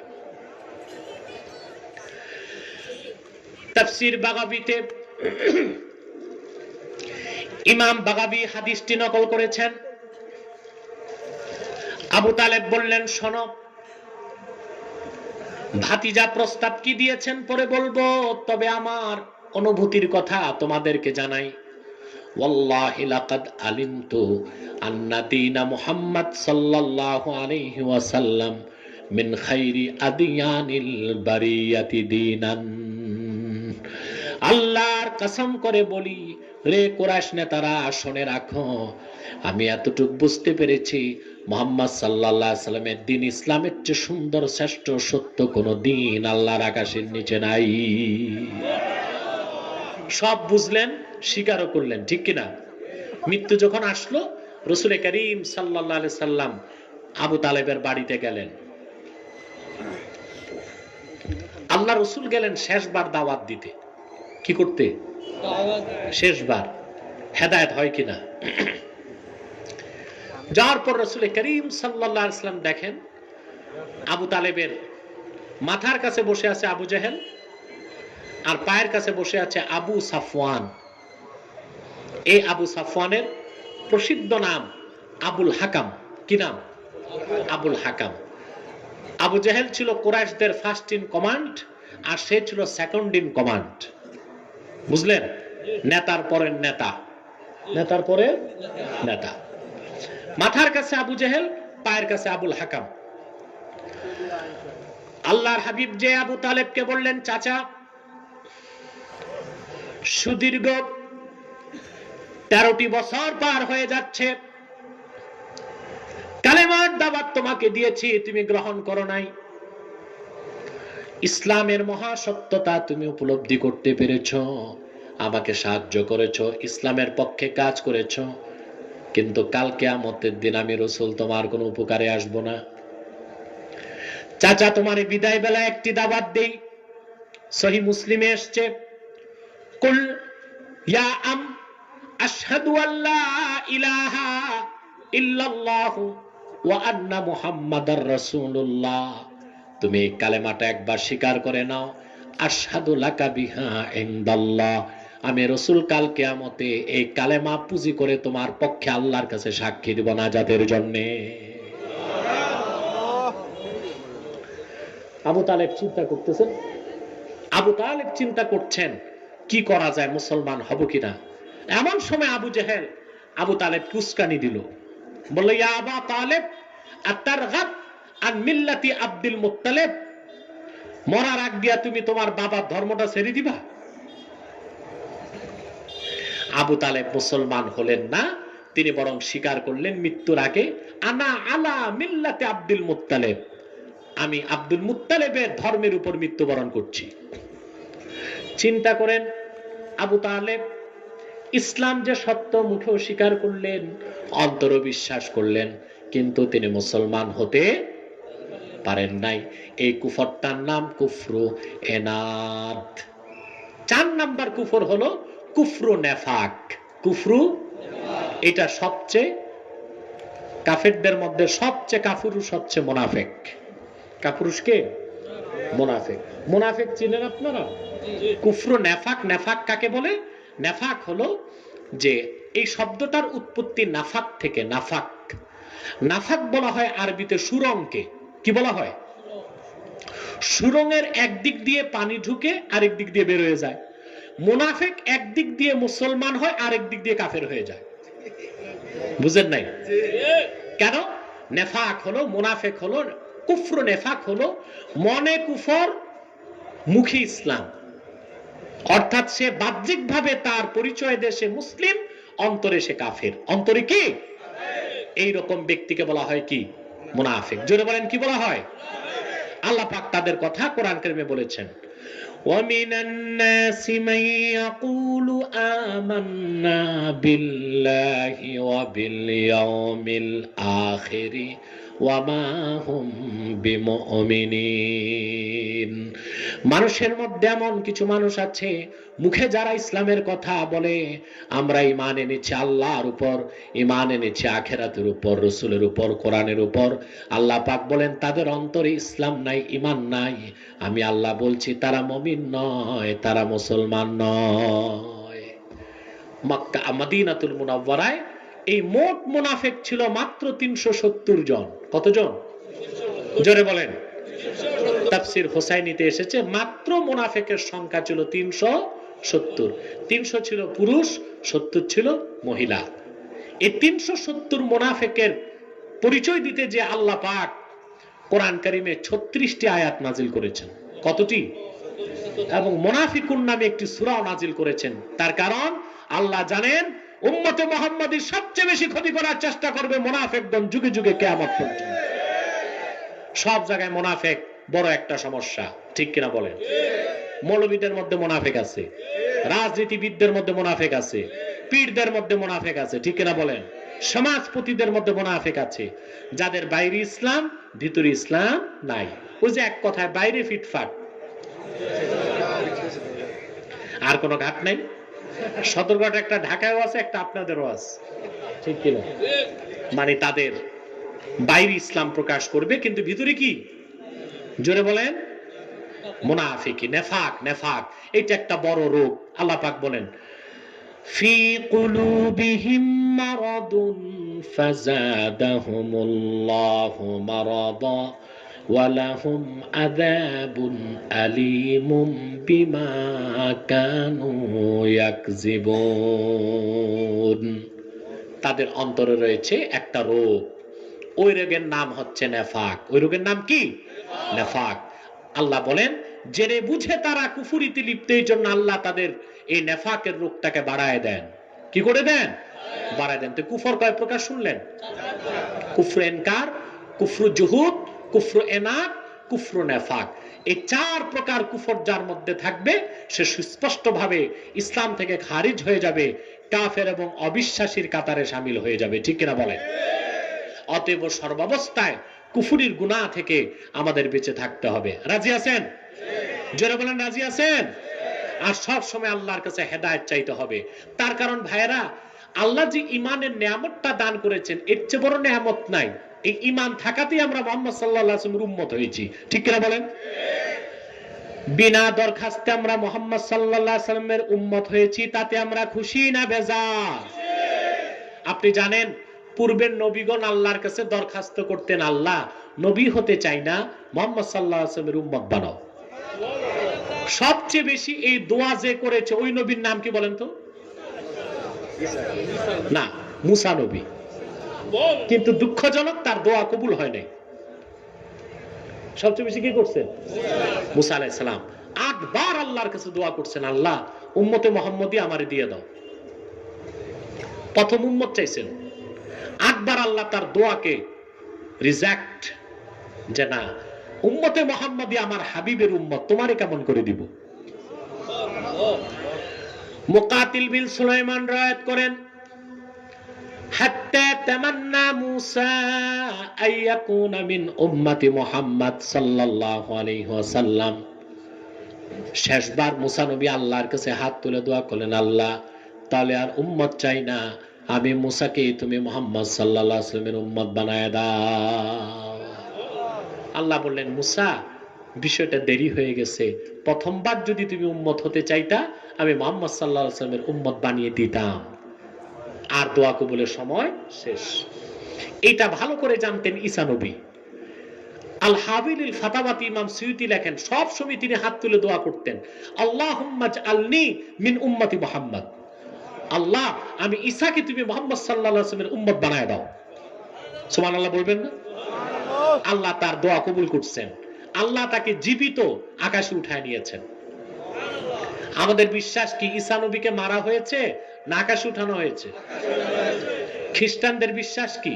তাফসীর বাগাবীতে ইমাম বাগাবী হাদিসটি নকল করেছেন। আবু তালেব বললেন, শোনো, ভাতিজা প্রস্তাব কি দিয়েছেন পরে বলবো, তবে আমার অনুভূতির কথা তোমাদেরকে জানাই। ওয়াল্লাহি লাকাদ আলিমতু আন্না দীনা মুহাম্মদ সাল্লাল্লাহু আলাইহি ওয়াসাল্লাম মিন খাইরি আদিয়ানিল বারিয়াতি দীনান। আল্লাহর কসম করে বলি রে কুরাইশ নেতারা, শুনে রাখো, আমি এতটুকু বুঝতে পেরেছি, মুহাম্মদ সাল্লাল্লাহু আলাইহি ওয়াসাল্লামের দ্বীন ইসলামের চেয়ে সুন্দর, শ্রেষ্ঠ, সত্য কোন দ্বীন আল্লাহর আকাশের নিচে নাই। সব বুঝলেন, স্বীকারও করলেন, ঠিক কিনা? মৃত্যু যখন আসলো, রাসূল করিম সাল্লাল্লাহু আলাইহি সাল্লাম আবু তালেবের বাড়িতে গেলেন। আল্লাহ রাসূল গেলেন শেষবার দাওয়াত দিতে। কি করতে? শেষবার হেদায়েত হয় কিনা। যাওয়ার পর রাসূল করিম সাল্লাল্লাহু আলাইহি সাল্লাম দেখেন আবু তালেবের মাথার কাছে বসে আছে আবু জেহেল, আর পায়ের কাছে বসে আছে আবু সাফওয়ান। এই আবু সাফওয়ানের প্রসিদ্ধ নাম আবুল হাকাম। কি নাম? আবুল হাকাম। আবু জেহেল ছিল কুরাইশদের ফার্স্ট ইন কমান্ড, আর সে ছিল সেকেন্ড ইন কমান্ড। বুঝলেন? নেতার পরের নেতা, নেতার পরের নেতা। মাথার কাছে আবু জেহেল, পায়ের কাছে আবুল হাকাম। আল্লাহর হাবিব যে আবু তালেবকে বললেন, চাচা, সুদীর্ঘ 13টি বছর পার হয়ে যাচ্ছে, কালেমার দাওয়াত তোমাকে দিয়েছি, তুমি গ্রহণ করো নাই। ইসলামের মহাসত্যতা তুমি উপলব্ধি করতে পেরেছো, আমাকে সাহায্য করেছো, ইসলামের পক্ষে কাজ করেছো, কিন্তু কাল কিয়ামতের দিন আমি রাসূল তোমার কোনো উপকারে আসব না। চাচা, তোমার বিদায় বেলা একটি দাওয়াত দেই। সহিহ মুসলিমে এসেছে, কুল ইয়া আম আশহাদু আল্লা ইলাহা ইল্লাল্লাহু ওয়া আন্না মুহাম্মাদার রাসূলুল্লাহ। তুমি এই কালেমাটা একবার স্বীকার করে নাও, আশহাদু লাকা বিহা ইনদাল্লাহ, আমি রাসূল কাল কিয়ামতে এই কালেমা পুঁজি করে তোমার পক্ষে আল্লাহর কাছে সাক্ষী দিব নাজাতের জন্য। আবু তালেব চিন্তা করতেছেন, আবু তালেব চিন্তা করছেন কি করা যায়, মুসলমান হব কিনা। এমন সময় আবু জেহেল আবু তালেব উস্কানি দিল, বলল, ইয়া আবা তালেব আতারগাব আন মিল্লাতি আব্দুল মুত্তালিব, মরার আগ দিয়া তুমি তোমার বাবার ধর্মটা ছেড়ে দিবা? আবু তালেব মুসলমান হলেন না, তিনি বরং স্বীকার করলেন মৃত্যুর আগে, আনা আলা মিল্লাতে আব্দুল মুত্তালেব, আমি আব্দুল মুত্তালেবের ধর্মের উপর মৃত্যুবরণ করছি। চিন্তা করেন, আবু তালেব ইসলাম যে সত্য মুখেও স্বীকার করলেন, অন্তরে বিশ্বাস করলেন, কিন্তু তিনি মুসলমান হতে পারেন নাই। এই কুফরটার নাম কুফরু এনাদ। 4 নাম্বার কুফর হলো কুফরু নেফাক। কুফরু, এটা সবচেয়ে কাফেরদের মধ্যে সবচেয়ে কাফুরুষ হচ্ছে মুনাফিক। কাফুরুষ কে? মুনাফিক। মুনাফিক চিনেন আপনারা? কুফরু নেফাক। নেফাক কাকে বলে? নেফাক হলো যে এই শব্দটার উৎপত্তি নাফাক থেকে। নাফাক, নাফাক বলা হয় আরবিতে সুরংকে। কি বলা হয়? সুরঙের একদিক দিয়ে পানি ঢুকে আরেক দিক দিয়ে বের হয়ে যায়। মুনাফিক একদিক দিয়ে মুসলমান হয়, আরেক দিক দিয়ে কাফের হয়ে যায়। বুঝেন নাই? কেন? নেফাক হলো, মুনাফিক হলো, কুফর নেফাক হলো মনে কুফর, মুখে ইসলাম। অর্থাৎ সে বাহ্যিকভাবে তার পরিচয় দেশে মুসলিম, অন্তরে সে কাফের। অন্তরে কি? এই রকম ব্যক্তিকে বলা হয় কি? মুনাফিক। জোরে বলেন, কি বলা হয়? আল্লাহ পাক তাদের কথা কোরআন কারিমে বলেছেন, وَمِنَ النَّاسِ مَن يَقُولُ آمَنَّا بِاللَّهِ وَبِالْيَوْمِ الْآخِرِ وَمَا هُمْ بِمُؤْمِنِينَ। মানুষের মধ্যে এমন কিছু মানুষ আছে, মুখে যারা ইসলামের কথা বলে, আমরা ঈমান এনেছি আল্লাহর উপর, ঈমান এনেছি আখিরাতের উপর, রাসূলের উপর, কোরআনের উপর, আল্লাহ পাক বলেন তাদের অন্তরে ইসলাম নাই, ঈমান নাই। আমি আল্লাহ বলছি তারা মুমিন নয়, তারা মুসলমান নয়। মক্কা মদিনাতুল মুনাওয়ারায় এই মোট মুনাফিক ছিল মাত্র 370 জন। কতজন? জোরে বলেন। তাফসীর হোসাইনিতে এসেছে মাত্র মুনাফিকের সংখ্যা ছিল 370। 300 ছিল পুরুষ, 70 ছিল মহিলা। এই 370 মুনাফিকের পরিচয় দিতে যে আল্লাহ পাক কোরআন কারিমে 36টি আয়াত নাজিল করেছেন। কতটি? এবং মুনাফিকুন নামে একটি সূরাও নাজিল করেছেন। তার কারণ আল্লাহ জানেন উম্মতে মুহাম্মাদীর সবচেয়ে বেশি ক্ষতি করার চেষ্টা করবে মুনাফিকগণ যুগে যুগে কিয়ামত পর্যন্ত। সব জায়গায় মুনাফিক বড় একটা সমস্যা, ঠিক কিনা বলেন? মৌলবীদের মধ্যে মুনাফিক আছে, রাজনীতিবিদদের মধ্যে মুনাফিক আছে, পীরদের মধ্যে মুনাফিক আছে, ঠিক কিনা বলেন? সমাজপতিদের মধ্যে মুনাফিক আছে, যাদের বাইরে ইসলাম ভিতরে ইসলাম নাই। ওই যে এক কথায় বাইরে ফিটফাট, আর কোনো ঘাট নাই। সদরঘাট একটা ঢাকায়ও আছে, একটা আপনাদেরও আছে, ঠিক কিনা? মানে তাদের বাইরে ইসলাম প্রকাশ করবে কিন্তু ভিতরে কি? জোরে বলেন। মুনাফিকি, নেফাক। নেফাক এটা একটা বড় রোগ। আল্লাহ পাক বলেন ফি কুলুবিহিম মারাদুন ফাযাদাহুমুল্লাহু মারাদা ওয়া লাহুম আযাবুন আলীমুম বিমা কানু ইয়াকযিবুন। তাদের অন্তরে রয়েছে একটা রোগ, ওই রোগের নাম হচ্ছে নেফাক। ওই রোগের নাম কি? নেফাক। আল্লাহ বলেন জেনে বুঝে তারা কুফরিতে লিপ্ত, এই জন্য আল্লাহ তাদের এই নেফাকের রোগটাকে বাড়ায় দেন। কি করে দেন? বাড়ায় দেন। তো কুফর কয় প্রকার শুনলেন? কুফর ইনকার, কুফর জুহুদ, কুফর এনাদ, কুফর নেফাক। এই 4 প্রকার কুফর যার মধ্যে থাকবে সে সুস্পষ্ট ভাবে ইসলাম থেকে খারিজ হয়ে যাবে, কাফের এবং অবিশ্বাসীর কাতারে শামিল হয়ে যাবে, ঠিক কিনা বলেন? অতএব সর্বাবস্থায় কুফরির গুনাহ থেকে আমাদের বেঁচে থাকতে হবে। রাজি আছেন? জোরে বলেন, রাজি আছেন? আর সব সময় আল্লাহর কাছে হেদায়েত চাইতে হবে। তার কারণ ভাইয়েরা, আল্লাহ যে ঈমানের নিয়ামতটা দান করেছেন এর চেয়ে বড় নিয়ামত নাই। এই ঈমান থাকাতেই আমরা মুহাম্মদ সাল্লাল্লাহু আলাইহি ওয়াসাল্লামের উম্মত হয়েছি, ঠিক কিনা বলেন? বিনা দরখাস্তে আমরা মুহাম্মদ সাল্লাল্লাহু আলাইহি ওয়াসাল্লামের উম্মত হয়েছি, তাতে আমরা খুশি না বেজার? আপনি জানেন পূর্বের নবীগণ আল্লাহর কাছে দরখাস্ত করতেন, আল্লাহ নবী হতে চাই না, মুহাম্মদ সাল্লাল্লাহু আলাইহি ওয়াসাল্লামের উম্মত বানাও। সবচেয়ে বেশি এই দোয়া যে করেছে ওই নবীর নাম কি বলেন তো? না, মুসা নবী। কিন্তু দুঃখজনক তার দোয়া কবুল হয় নাই। সবচেয়ে বেশি কি করছেন? মুসা আলাইহিস সালাম 8 বার আল্লাহর কাছে দোয়া করছেন, আল্লাহ উম্মতে মুহাম্মদী আমারে দিয়ে দাও। প্রথম উম্মত চাইছেন। 8 বার আল্লাহ তার দোয়াকে রিজেক্ট, যে না, উম্মতে মুহাম্মাদি আমার হাবিবের উম্মত, তোমারে কেমন করে দিব। মুকাতিল বিন সুলাইমান রায়াত করেন, হাত্তা তামান্না মুসা আইয়াকুনা মিন উম্মতি মুহাম্মদ সাল্লাল্লাহু আলাইহি ওয়াসাল্লাম। শেষবার মুসা নবী আল্লাহর কাছে হাত তুলে দোয়া করলেন, আল্লাহ তাহলে আর উম্মত চাই না, আমি মুসাকে তুমি মুহাম্মদ সাল্লাল্লাহু আলাইহি ওয়াসাল্লামের উম্মত বানায় দাও। আল্লাহ বললেন, মুসা বিষয়টা দেরি হয়ে গেছে, প্রথমবার যদি তুমি উম্মত হতে চাইতা আমি মুহাম্মদ সাল্লাল্লাহু আলাইহি ওয়াসাল্লামের উম্মত বানিয়ে দিতাম। আর দোয়া কবুলের সময় শেষ। এটা ভালো করে জানতেন ঈসা নবী। আল হাবিলিল ফাতাওয়াতি ইমাম সুয়ুতি লেখেন, সব সময় তিনি হাত তুলে দোয়া করতেন, আল্লাহুম্মা জাআলনি মিন উম্মতি মুহাম্মদ, আল্লাহ আমি ঈসাকে তুমি মুহাম্মদ সাল্লাল্লাহু আলাইহি ওয়াসাল্লামের উম্মত বানায় দাও। সুবহানাল্লাহ বলবেন না? আল্লাহ তার দোয়া কবুল করছেন, আল্লাহ তাকে জীবিত আকাশে উঠায় নিয়েছেন। আমাদের বিশ্বাস কি ঈসা নবীকে মারা হয়েছে না আকাশে উঠানো হয়েছে? খ্রিস্টানদের বিশ্বাস কি?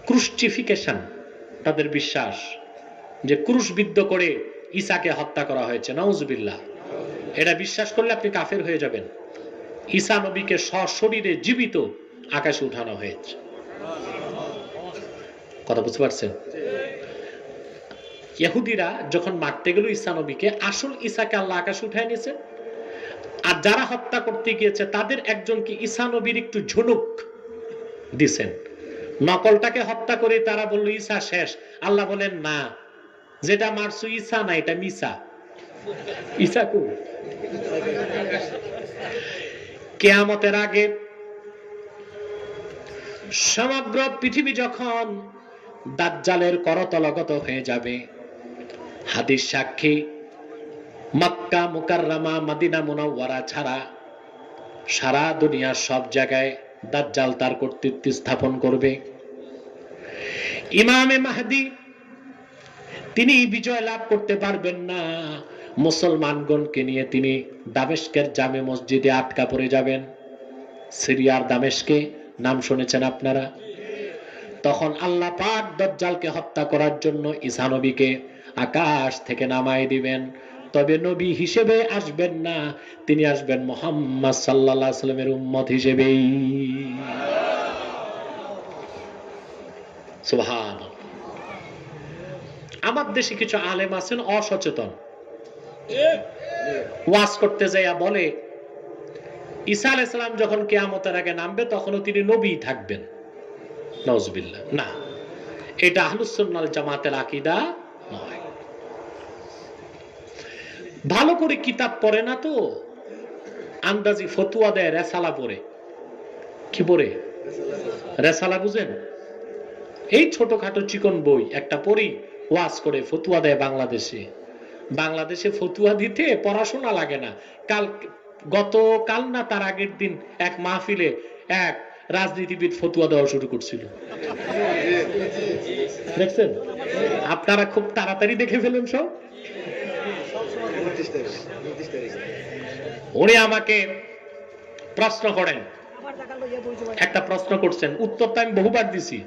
ক্রুসিফিকেশন, তাদের বিশ্বাস যে ক্রুশবিদ্ধ করে ঈসাকে হত্যা করা হয়েছে। নাউজুবিল্লাহ। এটা বিশ্বাস করলে আপনি কাফের হয়ে যাবেন। ঈসা নবীকে সশরীরে জীবিত আকাশে উঠানো হয়েছে। কথা বুঝতে পারছেন? ইহুদিরা যখন মারতে গেল ঈসা নবীকে, আসল ঈসাকে আল্লাহ আকাশে উঠায় নিয়েছে। আর যারা হত্যা করতে গিয়েছে তাদের একজনকে ঈসা নবীর একটু ঝুনুক দিছেন, নকলটাকে হত্যা করে তারা বলল ঈসা শেষ। আল্লাহ বলেন, না, যেটা মারছো ঈসা না, এটা মিসা। ঈসা কো? কিয়ামতের আগে সমগ্র পৃথিবী যখন দাজ্জালের করতলগত হয়ে যাবে, হাদিস সাক্ষী মক্কা মুকাররমা মদিনা মুনাওয়ারা ছাড়া সারা দুনিয়ার সব জায়গায় দাজ্জাল তার কর্তৃত্ব স্থাপন করবে। ইমামে মাহদী তিনি বিজয় লাভ করতে পারবেন না, মুসলমানগণকে নিয়ে তিনি দামেস্কের জামে মসজিদে আটকা পড়ে যাবেন। সিরিয়ার দামেস্কে নাম শুনেছেন আপনারা? তখন আল্লাহ পাক দাজ্জালকে হত্যা করার জন্য ঈসা নবীকে আকাশ থেকে নামায় দিবেন। তবে নবী হিসেবে আসবেন না, তিনি আসবেন মুহাম্মদ সাল্লাল্লাহু আলাইহি ওয়াসাল্লামের উম্মত হিসেবেই। সুবহানাল্লাহ। আমার দেশে কিছু আলেম আছেন অসচেতন, ওয়াজ করতে যাইয়া বলে ঈসা আলাইহিস সালাম যখন কিয়ামতের আগে নামবে তখনও তিনি নবী থাকবেন। নাউজুবিল্লাহ। না, এটা আহলুস সুন্নাহ ওয়াল জামাতের আকীদা নয়। ভালো করে কিতাব পড়ে না তো, আন্দাজি ফতোয়া দেয়, রেসালা পড়ে। কি পড়ে? রেসালা বুঝেন? এই ছোটখাটো চিকন বই একটা পড়ি, ওয়াজ করে ফতোয়া দেয়। বাংলাদেশে ফতোয়া দিতে পড়াশোনা লাগে না। গতকাল না তার আগের দিন এক মাহফিলে এক রাজনীতিবিদ ফতোয়া দেওয়া শুরু করছিল, দেখছেন? আপনারা খুব তাড়াতাড়ি দেখে ফেলেন সব। উনি আমাকে প্রশ্ন করেন, একটা প্রশ্ন করছেন, উত্তরটা আমি বহুবার দিছি,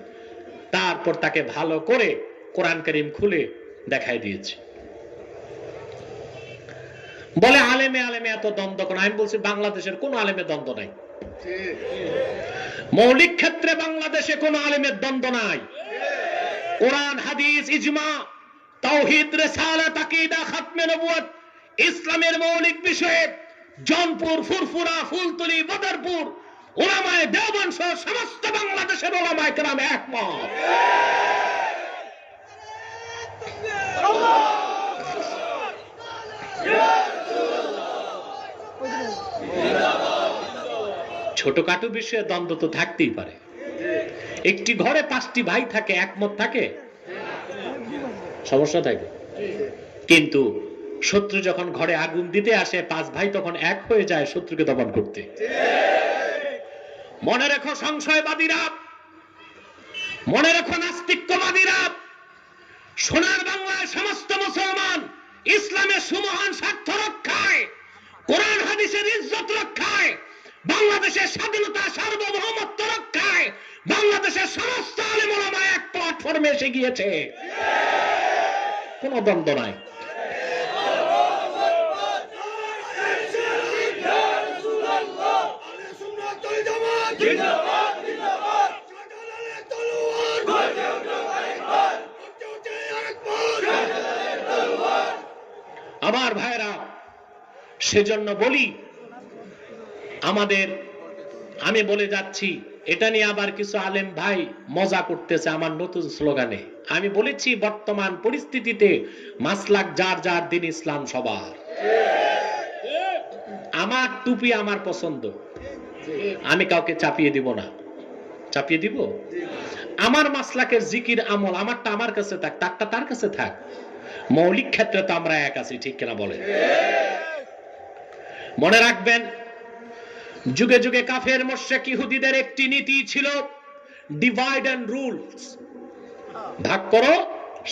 তারপর তাকে ভালো করে কোরআন কারীম খুলে দেখাই দিয়েছি। বলে আলেমে এত দ্বন্দ্ব কোন? আমি বলছি বাংলাদেশের কোন আলেমে দ্বন্দ্ব নাই। মৌলিক ক্ষেত্রে বাংলাদেশে কোন আলেমের দ্বন্দ্ব নাই। কোরআন, হাদিস, ইজমা, তাওহীদ, রিসালাত, আকীদা, খাতমে নবুয়ত, ইসলামের মৌলিক বিষয়ে জনপুর, ফুরফুরা, ফুলতলি, বদরপুর উলামায়ে দেওবন্দ সহ সমস্ত বাংলাদেশের উলামায়ে কেরাম একমত। ছোটখাটো বিষয়ে দ্বন্দ্ব তো থাকতেই পারে। একটি ঘরে 5টি ভাই থাকে, একমত থাকে, সমস্যা থাকে। কিন্তু শত্রু যখন ঘরে আগুন দিতে আসে, 5 ভাই তখন এক হয়ে যায় শত্রুকে দমন করতে। মনে রেখো সংশয়বাদীরা, মনে রেখো নাস্তিক্যবাদীরা, সোনার বাংলায় সমস্ত মুসলমান ইসলামের সুমহান স্বার্থ রক্ষায়, কোরআন হাদিসের ইজ্জত রক্ষায় বাংলাদেশের স্বাধীনতা সার্বভৌমত্ব রক্ষায় বাংলাদেশের সমস্ত আলেম ওলামা এক প্ল্যাটফর্মে এসে গিয়েছে, কোনো দ্বন্দ্ব নাই। আমার ভাইরা, সেজন্য বলি আমি বলে যাচ্ছি, এটা নিয়ে আবার কিছু আলেম ভাই মজা করতেছে আমার নতুন স্লোগানে। আমি বলেছি বর্তমান পরিস্থিতিতে মাসলাক যার যার, দিন ইসলাম সবার। আমার টুপি আমার পছন্দ, আমি কাউকে চাপিয়ে দিব না। চাপিয়ে দিব? আমার মাসলাকের জিকির আমল আমারটা আমার কাছে থাক, তারটা তার কাছে থাক। মৌলিক ক্ষেত্রে তো আমরা এক আছি, ঠিক কিনা বলেন? মনে রাখবেন, যুগে যুগে কাফের মুশরিক ইহুদিদের একটি নীতি ছিল ডিভাইড এন্ড রুলস, ভাগ করো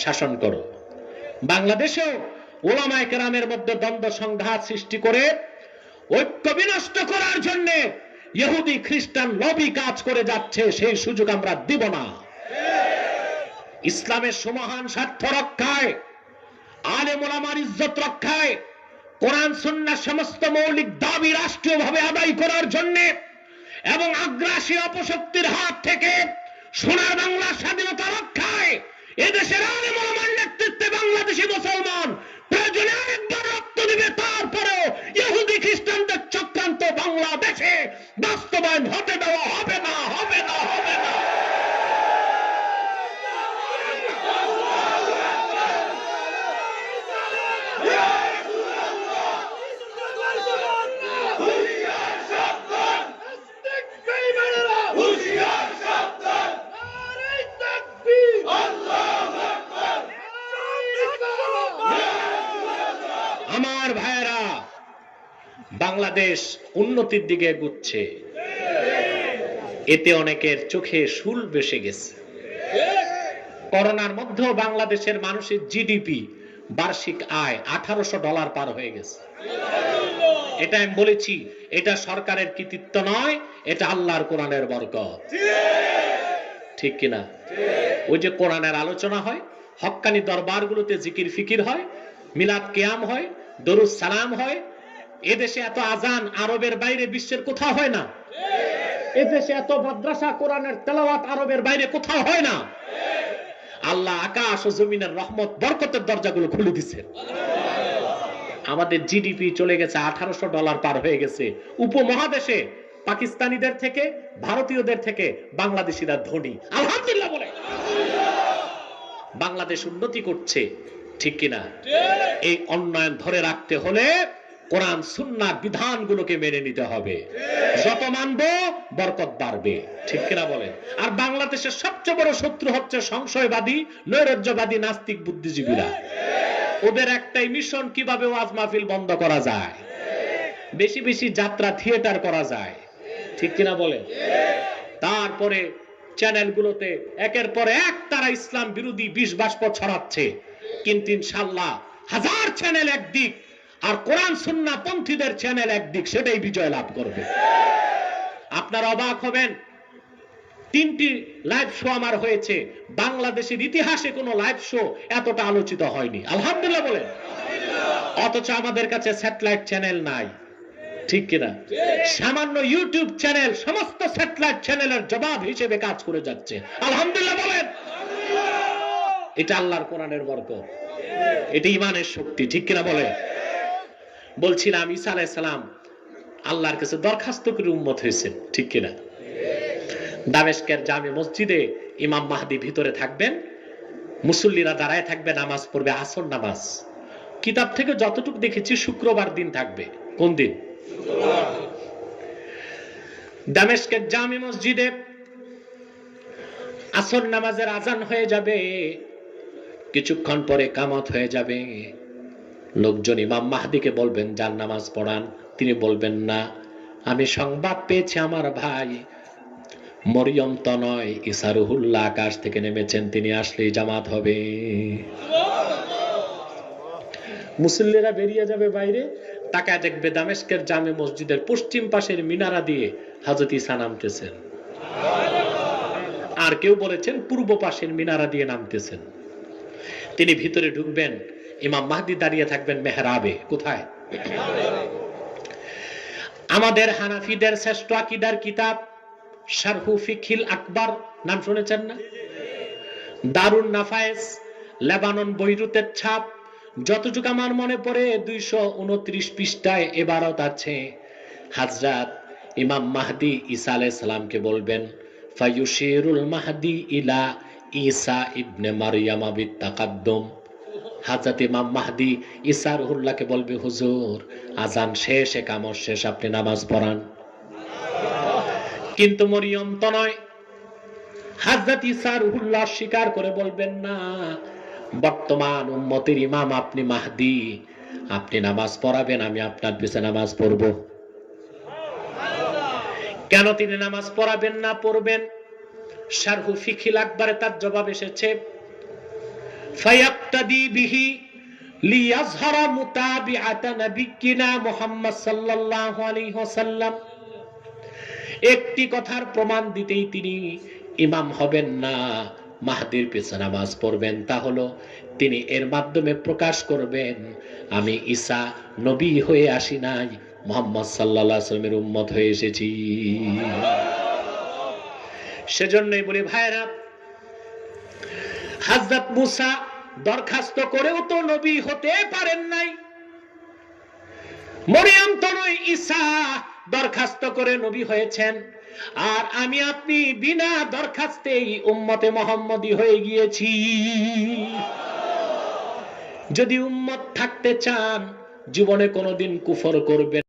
শাসন করো। বাংলাদেশেও ওলামায়ে কেরামের মধ্যে দ্বন্দ্ব সংঘাত সৃষ্টি করে ঐক্য বিনষ্ট করার জন্য ইহুদি খ্রিস্টান লবি কাজ করে যাচ্ছে, সেই সুযোগ আমরা দিব না। ইসলামের সমহান স্বার্থ রক্ষায়, আলেম ওলামার ইজ্জত রক্ষায়, কোরআন সুন্নাহ সমস্ত মৌলিক দাবি রাষ্ট্রীয়ভাবে আদায় করার জন্য এবং আগ্রাসী অপশক্তির হাত থেকে সোনার বাংলার স্বাধীনতা রক্ষায় এদেশের আলেম ওলামার নেতৃত্বে বাংলাদেশি মুসলমান প্রয়োজনে আরেকবার রক্ত দিবে। তারপরেও ইহুদি খ্রিস্টানদের চক্রান্ত বাংলাদেশে বাস্তবায়ন হতে দেওয়া হবে না, হবে না, হবে না। আমার ভাইরা, বাংলাদেশ উন্নতির দিকে এগুচ্ছে, এতে অনেকের চোখে শুল বেসে গেছে। করোনার মধ্যেও বাংলাদেশের মানুষের জিডিপি বার্ষিক আয় $1800 পার হয়ে গেছে। এটা আমি বলেছি, এটা সরকারের কৃতিত্ব নয়, এটা আল্লাহর কোরআনের বরকত, ঠিক কিনা? ওই যে কোরআনের আলোচনা হয়, হক্কানি দরবারগুলোতে জিকির ফিকির হয়, মিলাদ কিয়াম হয়, দরুদ সালাম হয়। এদেশে এত আজান আরবের বাইরে বিশ্বের কোথাও হয় না। এদেশে এত মাদ্রাসা কোরআনের তেলাওয়াত আরবের বাইরে কোথাও হয় না। আল্লাহ আকাশ ও জমিনের রহমত বরকতের দরজাগুলো খুলে দিচ্ছেন। আমাদের জিডিপি চলে গেছে $1800 পার হয়ে গেছে। উপমহাদেশে পাকিস্তানিদের থেকে, ভারতীয়দের থেকে বাংলাদেশিরা ধনী, আলহামদুলিল্লাহ বলে। বাংলাদেশ উন্নতি করছে, ঠিক কিনা? এই উন্নয়ন ধরে রাখতে হলে কোরআন সুন্নাহ বিধানগুলোকে মেনে নিতে হবে। যত মানবো বরকত বাড়বে, ঠিক কিনা বলেন? আর বাংলাদেশের সবচেয়ে বড় শত্রু হচ্ছে সংশয়বাদী, নৈরাজ্যবাদী, নাস্তিক বুদ্ধিজীবীরা। ওদের একটাই মিশন, কিভাবে ওয়াজ মাহফিল বন্ধ করা যায়, বেশি বেশি যাত্রা থিয়েটার করা যায়, ঠিক কিনা বলেন? তারপরে চ্যানেলগুলোতে একের পর এক তারা ইসলাম বিরোধী বিষ বাষ্প ছড়াচ্ছে। কিন্তু ইনশাআল্লাহ 1000 চ্যানেল একদিক আর কোরআন সুন্নাহ পন্থীদের চ্যানেল একদিক, সেটাই বিজয় লাভ করবে। আপনারা অবাক হবেন, 3টি লাইভ শো আমার হয়েছে। বাংলাদেশের ইতিহাসে কোনো লাইভ শো এতটা আলোচিত হয়নি, আলহামদুলিল্লাহ বলেন। অথচ আমাদের কাছে স্যাটেলাইট চ্যানেল নাই, ঠিক কিনা? সামান্য ইউটিউব চ্যানেল সমস্ত স্যাটেলাইট চ্যানেলের জবাব হিসেবে কাজ করে যাচ্ছে, আলহামদুলিল্লাহ বলেন। এটা আল্লাহর কোরআনের বরকত, এটা ইমানের শক্তি, ঠিক কিনা বলে? বলছিলাম ঈসা আলাইহিস সালাম আল্লাহর কাছে দরখাস্ত করে উম্মত হয়েছেন, ঠিক কিনা? দামেস্কের জামে মসজিদে ইমাম মাহদি ভিতরে থাকবেন, মুসল্লিরা দাঁড়ায় থাকবে, নামাজ পড়বে, আসর নামাজ। কিতাব থেকে যতটুকু দেখেছি শুক্রবার দিন থাকবে। কোন দিন? দামেস্কের জামে মসজিদে আসর নামাজের আজান হয়ে যাবে, কিছুক্ষণ পরে কামত হয়ে যাবে। লোকজন ইমাম মাহদিকে বলবেন যান নামাজ পড়ান, তিনি বলবেন না, আমি সংবাদ পেয়েছি আমার ভাই মরিয়ম তো নয়, ঈসা রুহুল্লাহ আকাশ থেকে নেমেছেন, তিনি আসলেই জামাত হবে। মুসল্লিরা বেরিয়ে যাবে বাইরে, তাকায় দেখবে দামেস্কের জামে মসজিদের পশ্চিম পাশের মিনারা দিয়ে হযরত ঈসা নামতেছেন। আর কেউ বলেছেন পূর্ব পাশের মিনারা দিয়ে নামতেছেন। তিনি ভিতরে ঢুকবেন, ইমাম মাহদি দাঁড়িয়ে থাকবেন মেহরাবে। কোথায়? আমাদের হানাফিদের শ্রেষ্ঠ আকীদার কিতাব শারহু ফিকহিল আকবার নাম শুনেছেন না? দারুন নাফায়েস, লেবানন বৈরুতের ছাপ। যতটুকু আমার মনে পড়ে 229 পৃষ্ঠায় এবারত আছে, হযরত ইমাম মাহদি ঈসা আলাইহিস সালামকে বলবেন, ফায়ুশিরুল মাহদি ইলা ঈসা ইবনে মারইয়াম বিত্তাকাদ্দুম। হযরত ইমাম মাহদি ঈসা রুহুল্লাহকে বলবে, হুজুর আজান শেষ, একামত শেষ, আপনি নামাজ পড়ান। কিন্তু মরিয়ম তো নয়। হযরত ঈসা রুহুল্লাহ স্বীকার করে বলবেন, না, বর্তমান উম্মতের ইমাম আপনি মাহদি, আপনি নামাজ পড়াবেন, আমি আপনার পিছনে নামাজ পড়ব। কেন তিনি নামাজ পড়াবেন না, পড়বেন? শারহু ফিকহিল আকবারে তার জবাব এসেছে, ফায়াক্তাদি বিহি লিয়াজহারা মুতাবিআতা নাবিয়িনা মুহাম্মদ সাল্লাল্লাহু আলাইহি ওয়াসাল্লাম। একটি কথার প্রমাণ দিতেই তিনি ইমাম হবেন না, মাহদির পিছনে নামাজ পড়বেন, তা হলো তিনি এর মাধ্যমে প্রকাশ করবেন, আমি ঈসা নবী হয়ে আসি নাই, মুহাম্মদ সাল্লাল্লাহু আলাইহি ওয়াসাল্লামের উম্মত হয়ে এসেছি। সেজন্যই বলি ভাইরা, হযরত মুসা দরখাস্ত করেও তো নবী হতে পারেন নাই। মরিয়ম তো নয়, ঈসা দরখাস্ত করে নবী হয়েছেন। আর আমি আপনি বিনা দরখাস্তেই উম্মতে মুহাম্মদী হয়ে গিয়েছি। যদি উম্মত থাকতে চান, জীবনে কোনোদিন কুফর করবেন